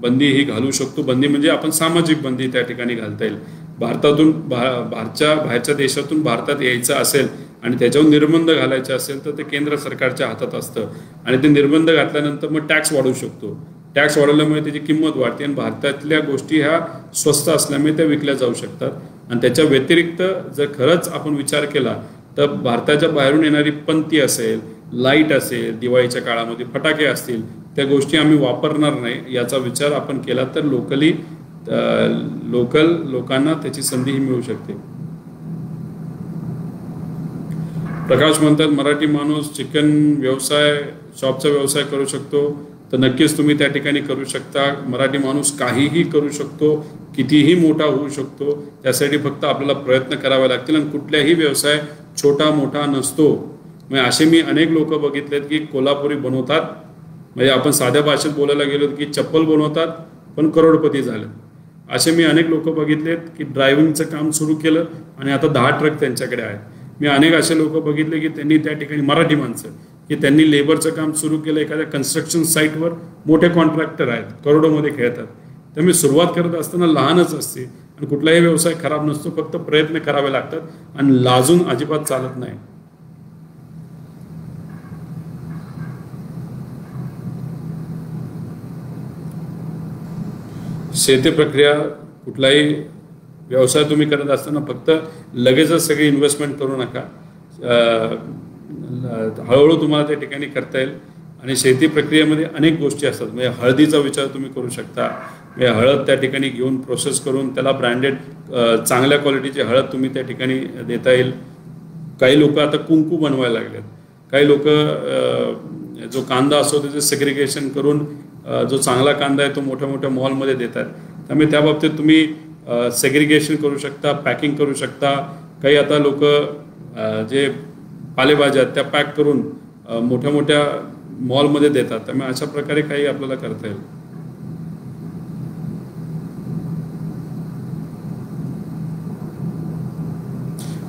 बंदी ही घालू शकतो. बंदी म्हणजे आपण सामाजिक बंदी त्या ठिकाणी घालता येईल. भारतातून बाहेरच्या देशातून भारतात यायचं असेल आणि त्याच्यावर निर्बंध घालायचे असेल तर ते केंद्र सरकारच्या हातात असतं आणि ते निर्बंध घातल्यानंतर मग टॅक्स वाढवू शकतो. टॅक्स वाढवल्यामुळे त्याची किंमत वाढते आणि भारतातल्या गोष्टी ह्या स्वस्त असल्यामुळे त्या विकल्या जाऊ शकतात. आणि त्याच्या व्यतिरिक्त जर खरंच आपण विचार केला तर भारताच्या बाहेरून येणारी पंती असेल, लाईट असेल, दिवाळीच्या काळामध्ये फटाके असतील, त्या गोष्टी आम्ही वापरणार नाही याचा विचार आपण केला तर लोकल लोकांना त्याची संधीही मिळू शकते. प्रकाश म्हणतात मराठी माणूस चिकन व्यवसाय, शॉपचा व्यवसाय करू शकतो. तर नक्कीच तुम्ही त्या ठिकाणी करू शकता. मराठी माणूस काहीही करू शकतो, कितीही मोठा होऊ शकतो. त्यासाठी फक्त आपल्याला प्रयत्न करावे लागतील आणि कुठल्याही व्यवसाय छोटा मोठा नसतो. म्हणजे असे मी अनेक लोक बघितलेत की कोल्हापुरी बनवतात, म्हणजे आपण साध्या भाषेत बोलायला गेलो की चप्पल बनवतात पण करोडपती झाले. असे मी अनेक लोक बघितलेत की ड्रायव्हिंगचं काम सुरू केलं आणि आता 10 ट्रक त्यांच्याकडे आहेत. मी अनेक असे लोक बघितले की त्यांनी त्या ठिकाणी मराठी माणसं की त्यांनी लेबरचं काम सुरू केलं एखाद्या कन्स्ट्रक्शन साईटवर. मोठे कॉन्ट्रॅक्टर आहेत, करोडोमध्ये खेळतात. त्यामुळे सुरुवात करत असताना लहानच असते आणि कुठलाही व्यवसाय खराब नसतो, फक्त प्रयत्न करावे लागतात आणि लाजून अजिबात चालत नाही. शेती प्रक्रिया, कुठलाही व्यवसाय तुम्ही करत असताना फक्त लगेचच सगळी इन्व्हेस्टमेंट करू नका. हळूहळू तुम्हाला त्या ठिकाणी करता येईल. आणि शेती प्रक्रियेमध्ये अनेक गोष्टी असतात. म्हणजे हळदीचा विचार तुम्ही करू शकता. म्हणजे हळद त्या ठिकाणी घेऊन प्रोसेस करून त्याला ब्रँडेड चांगल्या क्वालिटीची हळद तुम्ही त्या ठिकाणी देता येईल. काही लोक आता कुंकू बनवायला लागलेत. काही लोक जो कांदा असतो त्याचं सेग्रिगेशन करून जो चांगला कांदा आहे तो मोठ्या मोठ्या मॉलमध्ये देतात. त्यामुळे त्या बाबतीत तुम्ही सेग्रिगेशन करू शकता, पॅकिंग करू शकता. काही आता लोक जे पालेभाज्या त्या पॅक करून मोठ्या मोठ्या मॉलमध्ये देतात. त्यामुळे अशा प्रकारे काही आपल्याला करता येईल.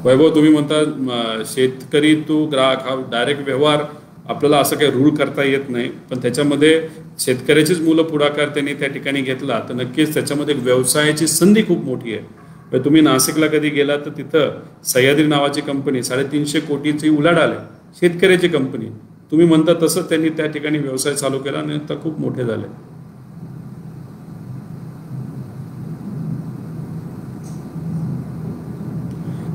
वैभव, तुम्ही म्हणता शेतकरी तो ग्राहक हा डायरेक्ट व्यवहार, आपल्याला असं काही रूल करता येत नाही. पण त्याच्यामध्ये शेतकऱ्याचीच मुलं पुढाकार त्यांनी त्या ठिकाणी घेतला तर नक्कीच त्याच्यामध्ये व्यवसायाची संधी खूप मोठी आहे. तुम्ही नाशिकला कधी गेला तर तिथं सह्याद्री नावाची कंपनी 350 कोटीची उलाढाल आहे, शेतकऱ्याची कंपनी. तुम्ही म्हणता तसं त्यांनी त्या ठिकाणी व्यवसाय चालू केला आणि आता खूप मोठे झाले.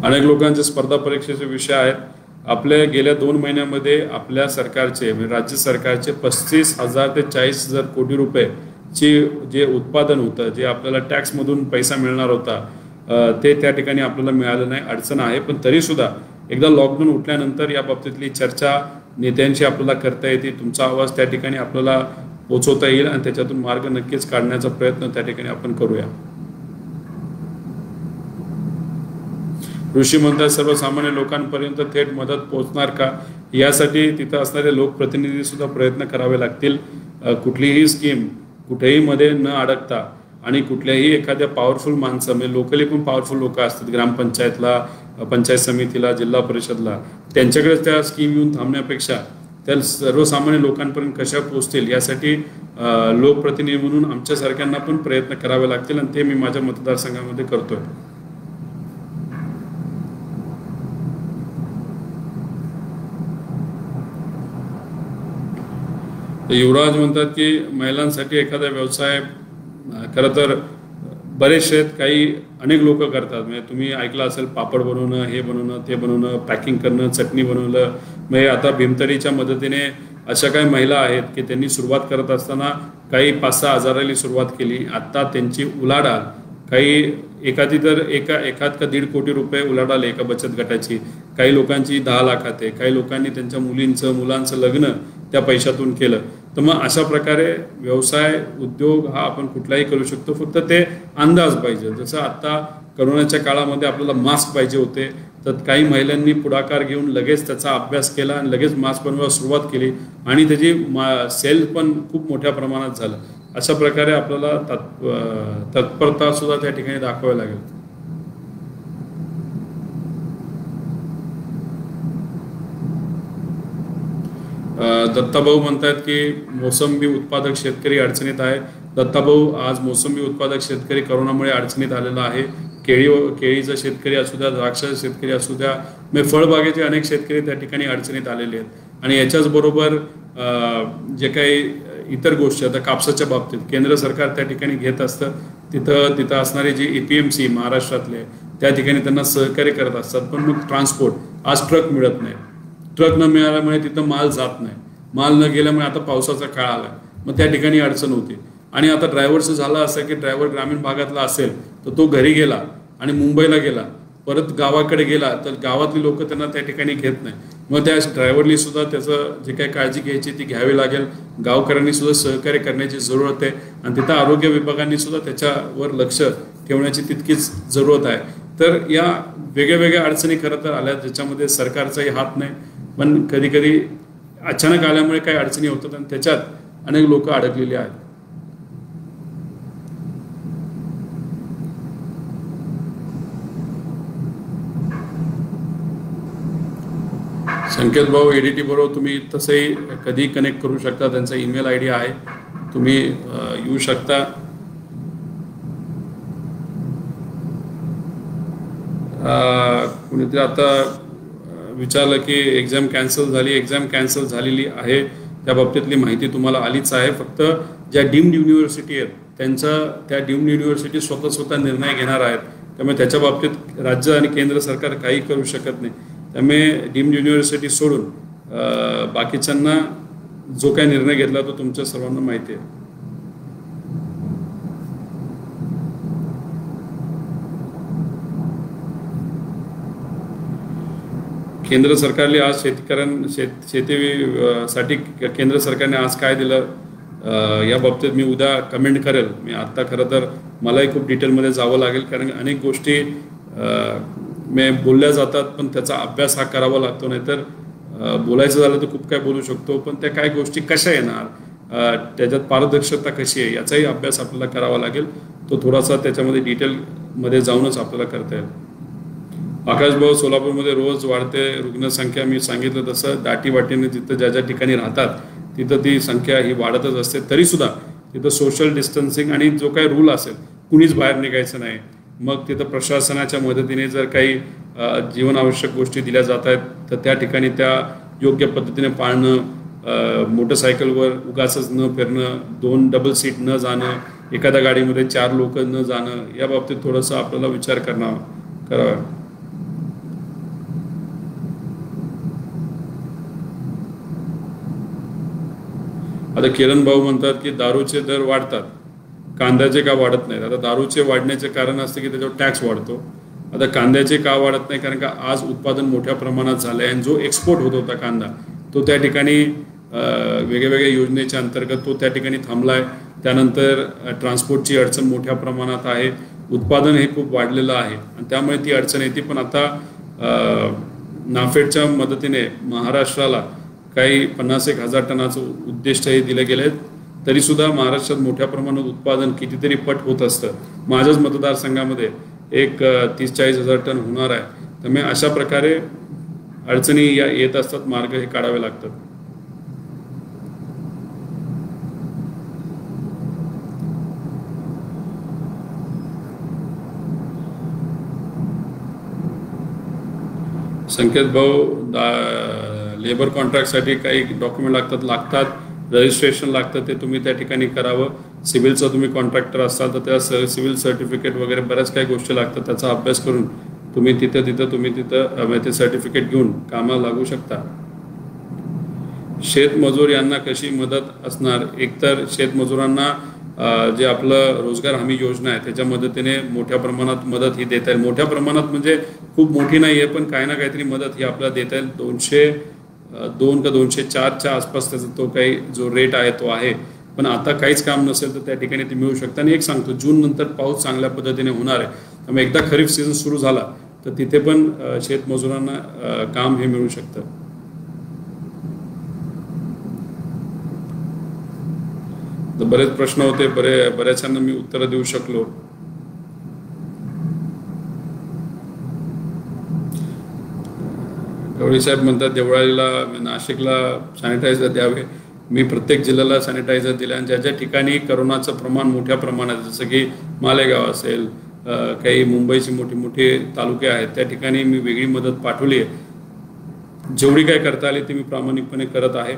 अनेक लोकांचे स्पर्धा परीक्षेचे विषय आहेत. आपल्या गेल्या 2 महिन्यामध्ये आपल्या सरकारचे म्हणजे राज्य सरकारचे 35,000 ते 40,000 कोटी रुपयेची जे उत्पादन होतं, जे आपल्याला टॅक्समधून पैसा मिळणार होता, ते त्या ठिकाणी आपल्याला मिळालं नाही. अडचण आहे, पण तरीसुद्धा एकदा लॉकडाऊन उठल्यानंतर या बाबतीतली चर्चा नेत्यांशी आपल्याला करता येते. तुमचा आवाज त्या ठिकाणी आपल्याला पोचवता येईल आणि त्याच्यातून मार्ग नक्कीच काढण्याचा प्रयत्न त्या ठिकाणी आपण करूया. ऋषी म्हणतात सर्वसामान्य लोकांपर्यंत थेट मदत पोहोचणार का, यासाठी तिथं असणारे लोकप्रतिनिधी सुद्धा प्रयत्न करावे लागतील. कुठलीही स्कीम कुठेही मध्ये न अडकता आणि कुठल्याही एखाद्या पॉवरफुल माणसं म्हणजे लोकली पण पॉवरफुल लोक असतात ग्रामपंचायतला, पंचायत समितीला, जिल्हा परिषदला, त्यांच्याकडेच त्या स्कीम येऊन थांबण्यापेक्षा त्या सर्वसामान्य लोकांपर्यंत कशा पोहोचतील यासाठी लोकप्रतिनिधी म्हणून आमच्यासारख्यांना पण प्रयत्न करावे लागतील आणि ते मी माझ्या मतदारसंघामध्ये करतोय. युवराज म्हणतात की महिलांसाठी एखादा व्यवसाय, खरं तर बरेचसे काही अनेक लोक करतात. म्हणजे तुम्ही ऐकलं असेल पापड बनवणं, हे बनवणं, ते बनवणं, पॅकिंग करणं, चटणी बनवलं. म्हणजे आता भीमतडीच्या मदतीने अशा काही महिला आहेत की त्यांनी सुरुवात करत असताना काही 5-6 हजाराली सुरुवात केली. आत्ता त्यांची उलाढाल काही एखाद का 1.5 कोटी रुपये उलाढाल एका बचत गटाची. काही लोकांची 10 लाखात आहे. काही लोकांनी त्यांच्या मुलांचं लग्न त्या पैशातून केलं. तर मग अशा प्रकारे व्यवसाय उद्योग हा आपण कुठलाही करू शकतो, फक्त ते अंदाज पाहिजे. जसं आता करोनाच्या काळामध्ये आपल्याला मास्क पाहिजे होते, तर काही महिलांनी पुढाकार घेऊन लगेच त्याचा अभ्यास केला आणि लगेच मास्क बनवायला सुरुवात केली आणि त्याची सेल पण खूप मोठ्या प्रमाणात झालं. अशा प्रकारे आपल्याला तत्परता सुद्धा त्या ठिकाणी दाखवावी लागेल. दत्ताभाऊ म्हणतात की मोसंबी उत्पादक शेतकरी अडचणीत आहे. दत्ताभाऊ, आज मोसंबी उत्पादक शेतकरी करोनामुळे अडचणीत आलेला आहे. केळीचा शेतकरी असू द्या, द्राक्षाचा शेतकरी असू द्या, म्हणजे फळबागेचे अनेक शेतकरी त्या ठिकाणी अडचणीत आलेले आहेत. आणि याच्याच बरोबर जे काही इतर गोष्टी, आता कापसाच्या बाबतीत केंद्र सरकार त्या ठिकाणी घेत असतं, तिथं असणारे जे APMC महाराष्ट्रातले त्या ठिकाणी त्यांना सहकार्य करत असतात. पण मग ट्रान्सपोर्ट, आज ट्रक मिळत नाही. ट्रक न मिळाल्यामुळे तिथं माल जात नाही. माल न गेल्यामुळे आता पावसाचा काळ आला, मग त्या ठिकाणी अडचण होते. आणि आता ड्रायव्हरचं झालं असं की ड्रायव्हर ग्रामीण भागातला असेल तर तो घरी गेला आणि मुंबईला गेला, परत गावाकडे गेला तर गावातली लोक त्यांना त्या ठिकाणी घेत नाही. मग त्या ड्रायव्हरनी सुद्धा त्याचं जे काही काळजी घ्यायची ती घ्यावी लागेल. गावकऱ्यांनी सुद्धा सहकार्य करण्याची जरूरत आहे आणि तिथं आरोग्य विभागांनी सुद्धा त्याच्यावर लक्ष ठेवण्याची तितकीच जरूरत आहे. तर या वेगळ्या अडचणी खरं तर आल्या, ज्याच्यामध्ये सरकारचाही हात नाही, पण कधी कधी अचानक आल्यामुळे काही अडचणी होतात आणि त्याच्यात अनेक लोक अडकलेली आहेत. संकेत भाऊ, ADT बरोबर तुम्ही तसंही कधी कनेक्ट करू शकता. त्यांचा ईमेल ID आहे, तुम्ही येऊ शकता. कुणीतरी आता विचारलं की एक्झाम कॅन्सल झाली. एक्झाम कॅन्सल झालेली आहे, त्या बाबतीतली माहिती तुम्हाला आलीच आहे. फक्त ज्या डीम्ड युनिव्हर्सिटी आहेत त्या डीम्ड युनिव्हर्सिटी स्वतः निर्णय घेणार आहेत. त्यामुळे त्याच्या बाबतीत राज्य आणि केंद्र सरकार काही करू शकत नाही. त्यामुळे डीम्ड युनिव्हर्सिटी सोडून बाकीच्यांना जो काही निर्णय घेतला तो तुमच्या सर्वांना माहिती आहे. केंद्र सरकारने आज शेतीसाठी केंद्र सरकारने आज काय दिलं या बाबतीत मी उद्या कमेंट करेल. मी आत्ता खरं तर मलाही खूप डिटेलमध्ये जावं लागेल, कारण अनेक गोष्टी बोलल्या जातात पण त्याचा अभ्यास हा करावा लागतो. नाहीतर बोलायचं झालं तर खूप काय बोलू शकतो, पण त्या काय गोष्टी कशा येणार, त्याच्यात पारदर्शकता कशी आहे याचाही अभ्यास आपल्याला करावा लागेल. तो थोडासा त्याच्यामध्ये डिटेलमध्ये जाऊनच आपल्याला करता येईल. आकाश भाऊ, सोलापूरमध्ये रोज वाढते रुग्णसंख्या. मी सांगितलं तसं दाटीवाटीने जिथं ज्या ठिकाणी राहतात तिथं ती संख्या ही वाढतच असते. तरीसुद्धा तिथं सोशल डिस्टन्सिंग आणि जो काही रूल असेल, कुणीच बाहेर निघायचं नाही. मग तिथं प्रशासनाच्या मदतीने जर काही जीवनावश्यक गोष्टी दिल्या जात आहेत तर त्या ठिकाणी त्या योग्य पद्धतीने पाळणं, मोटरसायकलवर उगाचच न फिरणं, 2 डबल सीट न जाणं, एखाद्या गाडीमध्ये 4 लोक न जाणं, या बाबतीत थोडंसं आपल्याला विचार करावा. आता किरण भाऊ म्हणतात की दारूचे दर वाढतात, कांद्याचे का वाढत नाहीत? आता दारूचे वाढण्याचे कारण असते की त्याच्यावर टॅक्स वाढतो. आता कांद्याचे का वाढत नाही? कारण का आज उत्पादन मोठ्या प्रमाणात झालं आहे आणि जो एक्सपोर्ट होत होता कांदा तो त्या ठिकाणी वेगवेगळ्या योजनेच्या अंतर्गत तो त्या ठिकाणी थांबला आहे. त्यानंतर ट्रान्सपोर्टची अडचण मोठ्या प्रमाणात आहे, उत्पादन हे खूप वाढलेलं आहे आणि त्यामुळे ती अडचण येते. पण आता नाफेडच्या मदतीने महाराष्ट्राला काही 50,000 टनाचं उद्दिष्टही दिले गेले, तरीसुद्धा महाराष्ट्रात मोठ्या प्रमाणात उत्पादन कितीतरी पट होत असतं. माझ्याच मतदारसंघामध्ये एक 30-40 हजार टन होणार आहे. त्यामुळे अशा प्रकारे अडचणी येत असतात, मार्ग हे काढावे लागतात. संकेत भाऊ, लेबर कॉन्ट्रॅक्टसाठी काही डॉक्युमेंट लागतात, रजिस्ट्रेशन लागतं, ते तुम्ही त्या ठिकाणी करावं. सिव्हिलचं तुम्ही कॉन्ट्रॅक्टर असाल तर त्या सिव्हिल सर्टिफिकेट वगैरे बऱ्याच काही गोष्टी लागतात. त्याचा अभ्यास करून तुम्ही तिथं ते सर्टिफिकेट घेऊन कामाला लागू शकता. शेतमजूर यांना कशी मदत असणार? एकतर शेतमजुरांना जे आपलं रोजगार हमी योजना आहे त्याच्या मदतीने मोठ्या प्रमाणात मदत ही देता येईल. मोठ्या प्रमाणात म्हणजे खूप मोठी नाही आहे, पण काही ना काहीतरी मदत ही आपल्याला देता येईल. 202 का 204च्या आसपास त्याचा तो काही जो रेट आहे तो आहे. पण आता काहीच काम नसेल तर त्या ठिकाणी ते मिळू शकतं. आणि एक सांगतो, जून नंतर पाऊस चांगल्या पद्धतीने होणार आहे, त्यामुळे एकदा खरीप सीझन सुरू झाला तर तिथे पण शेतमजुरांना काम हे मिळू शकतं. तर बरेच प्रश्न होते, बऱ्याचांना मी उत्तरं देऊ शकलो. गवळी साहेब म्हणतात देवळालीला नाशिकला सॅनिटायझर द्यावे. मी प्रत्येक जिल्ह्याला सॅनिटायझर दिले आणि ज्या ज्या ठिकाणी करोनाचं प्रमाण मोठ्या प्रमाणात, जसं की मालेगाव असेल, काही मुंबईचे मोठे तालुके आहेत, त्या ठिकाणी मी वेगळी मदत पाठवली आहे. जेवढी काय करता आली ती मी प्रामाणिकपणे करत आहे.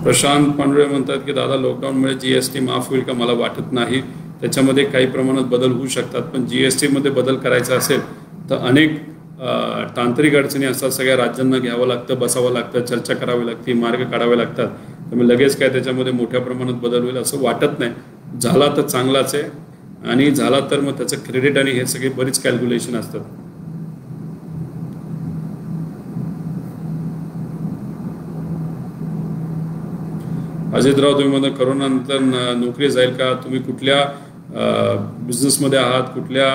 प्रशांत पांडुळे म्हणतात की दादा, लॉकडाऊनमुळे GST माफ होईल का? मला वाटत नाही. त्याच्यामध्ये काही प्रमाणात बदल होऊ शकतात, पण GST मध्ये बदल करायचा असेल तर अनेक तांत्रिक अडचणी असतात. सगळ्या राज्यांना घ्यावं लागतं, बसावं लागतं, चर्चा करावी लागते, मार्ग काढावे लागतात. त्यामुळे लगेच काय त्याच्यामध्ये मोठ्या प्रमाणात बदल होईल असं वाटत नाही. झाला तर चांगलाच आहे, आणि झाला तर मग त्याचं क्रेडिट आणि हे सगळे बरीच कॅल्क्युलेशन असतात. अजितराव, तुम्ही म्हणता करोनानंतर नोकरी जाईल का? तुम्ही कुठल्या बिझनेसमध्ये आहात, कुठल्या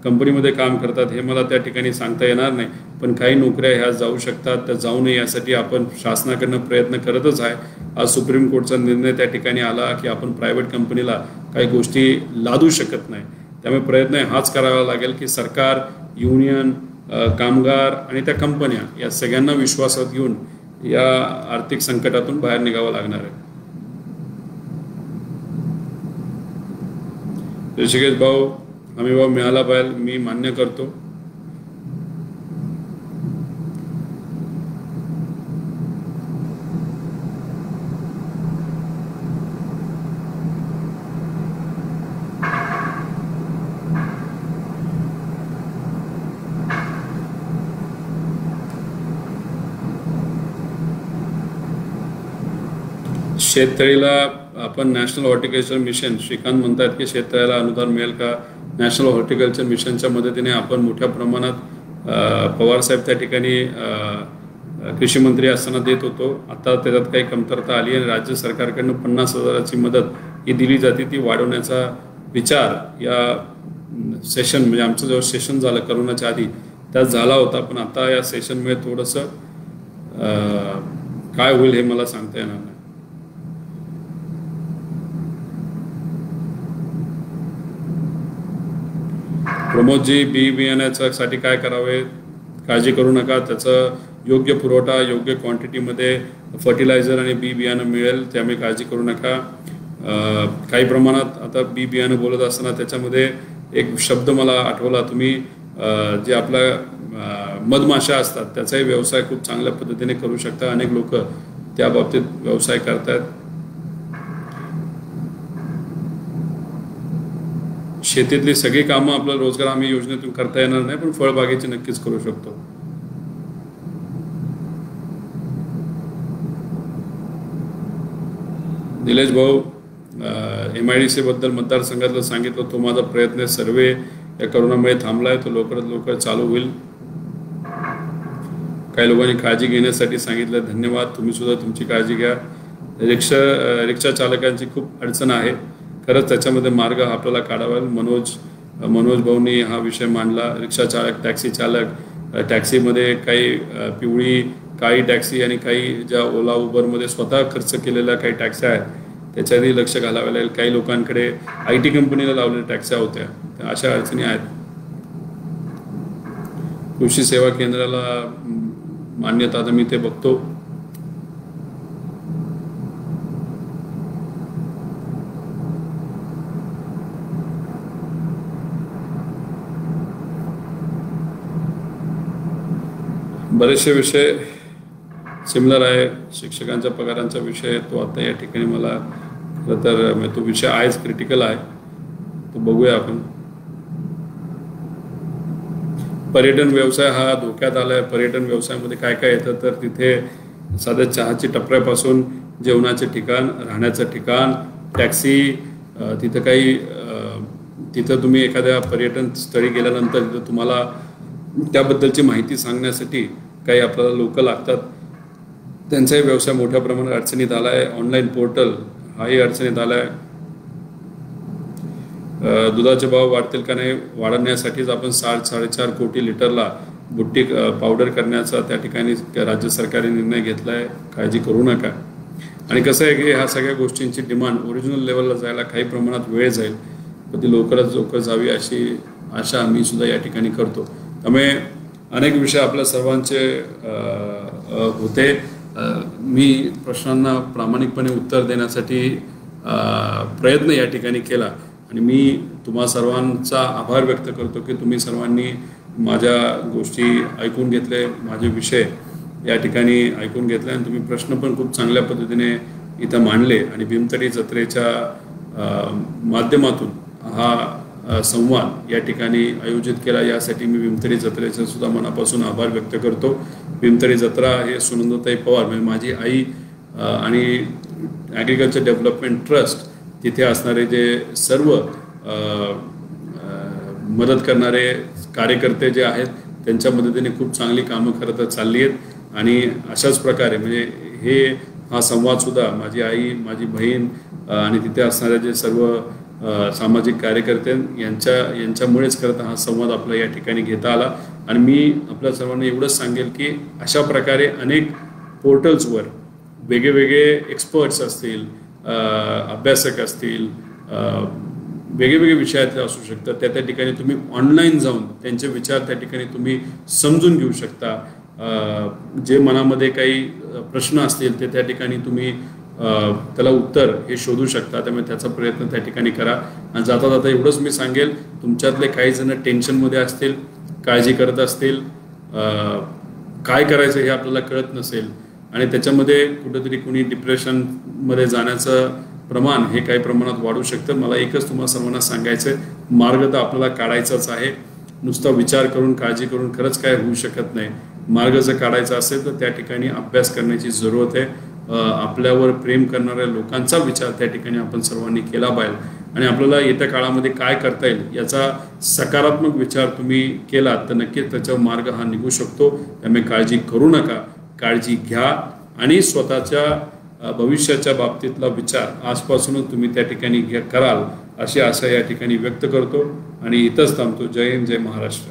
कंपनीमध्ये काम करतात हे मला त्या ठिकाणी सांगता येणार नाही. पण काही नोकऱ्या ह्या जाऊ शकतात, त्या जाऊ नये यासाठी आपण शासनाकडनं प्रयत्न करतच आहे. आज सुप्रीम कोर्टचा निर्णय त्या ठिकाणी आला की आपण प्रायव्हेट कंपनीला काही गोष्टी लादू शकत नाही. त्यामुळे प्रयत्न हाच करावा लागेल की सरकार, युनियन, कामगार आणि त्या कंपन्या या सगळ्यांना विश्वासात घेऊन या आर्थिक संकटातून बाहेर निघावं लागणार आहे. ऋषिकेश भाऊ, हमी भाव मिळाला पाहिजे, मी मान्य करतो. शेततळीला आपण नॅशनल हॉर्टिकल्चर मिशन, श्रीकांत म्हणतात की शेततळ्याला अनुदान मिळेल का? नॅशनल हॉर्टिकल्चर मिशनच्या मदतीने आपण मोठ्या प्रमाणात पवारसाहेब त्या ठिकाणी कृषी मंत्री असताना देत होतो. आता त्याच्यात काही कमतरता आली आणि राज्य सरकारकडनं 50,000ची मदत ही दिली जाते, ती वाढवण्याचा विचार या सेशन, म्हणजे आमचं जेव्हा सेशन झालं करोनाच्या आधी त्यात झाला होता. पण आता या सेशनमुळे थोडंसं काय होईल हे मला सांगता येणार नाही. प्रमोदजी, बियाण्यासाठी काय करावे? काळजी करू नका, त्याचं योग्य पुरवठा, योग्य क्वांटिटीमध्ये फर्टिलायझर आणि बियाणं मिळेल, त्यामुळे काळजी करू नका. काही प्रमाणात आता बियाणं बोलत असताना त्याच्यामध्ये एक शब्द मला आठवला. तुम्ही जे आपल्या मधमाशा असतात त्याचाही व्यवसाय खूप चांगल्या पद्धतीने करू शकता. अनेक लोक त्या बाबतीत व्यवसाय करतात. शेतीतली सगळी कामं आपलं रोजगार हमी योजनेतून करता येणार नाही, पण फळबागेची नक्कीच करू शकतो. निलेश भाऊ, MIDC बद्दल मतदारसंघातलं सांगितलं, तो माझा प्रयत्न आहे. सर्वे या करोनामुळे थांबलाय, तो लवकरात लवकर चालू होईल. काही लोकांनी काळजी घेण्यासाठी सांगितलं, धन्यवाद. तुम्ही सुद्धा तुमची काळजी घ्या. रिक्षा चालकांची खूप अडचण आहे, खरंच त्याच्यामध्ये मार्ग आपल्याला काढावा. मनोज भाऊंनी हा विषय मांडला. रिक्षा चालक, टॅक्सी चालक, टॅक्सीमध्ये काही पिवळी काळी टॅक्सी आणि काही ज्या ओला उबरमध्ये स्वतः खर्च केलेल्या काही टॅक्सी आहेत, त्याच्यावरही लक्ष घालावे लागेल. काही लोकांकडे IT कंपनीला लावलेल्या टॅक्स्या होत्या, त्या अशा अडचणी आहेत. कृषी सेवा केंद्राला मान्यता, आता मी ते बघतो. बरेचसे विषय सिमिलर आहे. शिक्षकांच्या पगारांचा विषय तो आता या ठिकाणी मला खरं तर तो विषय आहेच, क्रिटिकल आहे, तो बघूया आपण. पर्यटन व्यवसाय हा धोक्यात आला आहे. पर्यटन व्यवसायामध्ये काय काय येतं तर तिथे साध्या चहाची टपऱ्यापासून जेवणाचे ठिकाण, राहण्याचं ठिकाण, टॅक्सी, तिथं तुम्ही एखाद्या पर्यटन स्थळी गेल्यानंतर तिथं तुम्हाला त्याबद्दलची माहिती सांगण्यासाठी काही आपल्याला लोक लागतात. त्यांचाही व्यवसाय मोठ्या प्रमाणात अडचणीत आला आहे. ऑनलाईन पोर्टल हाही अडचणीत आला आहे. दुधाचे भाव वाढतील का नाही, वाढवण्यासाठीच आपण 4.5 कोटी लिटरला बुट्टी पावडर करण्याचा त्या ठिकाणी राज्य सरकारने निर्णय घेतला आहे. काळजी करू नका. आणि कसं आहे की ह्या सगळ्या गोष्टींची डिमांड ओरिजिनल लेवलला जायला काही प्रमाणात वेळ जाईल, पण ती लवकरात लवकर जावी अशी आशा मी सुद्धा या ठिकाणी करतो. त्यामुळे अनेक विषय आपल्या सर्वांचे होते. मी प्रश्नांना प्रामाणिकपणे उत्तर देण्यासाठी प्रयत्न या ठिकाणी केला आणि मी तुम्हा सर्वांचा आभार व्यक्त करतो की तुम्ही सर्वांनी माझ्या गोष्टी ऐकून घेतले, माझे विषय या ठिकाणी ऐकून घेतले आणि तुम्ही प्रश्न पण खूप चांगल्या पद्धतीने इथं मांडले आणि भीमथडी जत्रेच्या माध्यमातून हा संवाद या ठिकाणी आयोजित केला. यासाठी मी भीमथडी जत्रेचा सुद्धा मनापासून आभार व्यक्त करतो. भीमथडी जत्रा हे सुनंदाताई पवार म्हणजे माझी आई आणि ॲग्रिकल्चर डेव्हलपमेंट ट्रस्ट तिथे असणारे जे सर्व मदत करणारे कार्यकर्ते जे आहेत त्यांच्या मदतीने खूप चांगली कामं खरं तर चालली आहेत आणि अशाच प्रकारे म्हणजे हा संवाद सुद्धा माझी आई, माझी बहीण आणि तिथे असणारे जे सर्व सामाजिक कार्यकर्ते यांच्यामुळेच खरं तर हा संवाद आपला या ठिकाणी घेता आला. आणि मी आपल्या सर्वांना एवढंच सांगेल की अशा प्रकारे अनेक पोर्टल्सवर वेगवेगळे एक्सपर्ट्स असतील, अभ्यासक असतील, वेगवेगळे विषयातले असू शकतात, त्या ठिकाणी तुम्ही ऑनलाईन जाऊन त्यांचे विचार त्या ठिकाणी तुम्ही समजून घेऊ शकता. जे मनामध्ये काही प्रश्न असतील ते त्या ठिकाणी तुम्ही त्याला उत्तर हे शोधू शकता. त्यामुळे त्याचा प्रयत्न त्या ठिकाणी करा. आणि जाता जाता एवढंच मी सांगेल, तुमच्यातले काही जण टेन्शनमध्ये असतील, काळजी करत असतील, काय करायचं हे आपल्याला कळत नसेल आणि त्याच्यामध्ये कुठेतरी कुणी डिप्रेशनमध्ये जाण्याचं प्रमाण हे काही प्रमाणात वाढू शकतं. मला एकच तुम्हाला सर्वांना सांगायचं आहे, मार्ग तर आपल्याला काढायचाच आहे. नुसता विचार करून काळजी करून खरंच काय होऊ शकत नाही. मार्ग जर काढायचा असेल तर त्या ठिकाणी अभ्यास करण्याची जरूरत आहे. आपल्यावर प्रेम करणाऱ्या लोकांचा विचार त्या ठिकाणी आपण सर्वांनी केला पाहिजे आणि आपल्याला येत्या काळामध्ये काय करता येईल याचा सकारात्मक विचार तुम्ही केलात तर नक्कीच त्याचा मार्ग हा निघू शकतो. त्यामुळे काळजी करू नका, काळजी घ्या आणि स्वतःच्या भविष्याच्या बाबतीतला विचार आजपासूनच तुम्ही त्या ठिकाणी कराल अशी आशा या ठिकाणी व्यक्त करतो आणि इथंच थांबतो. जय हिंद, जय महाराष्ट्र.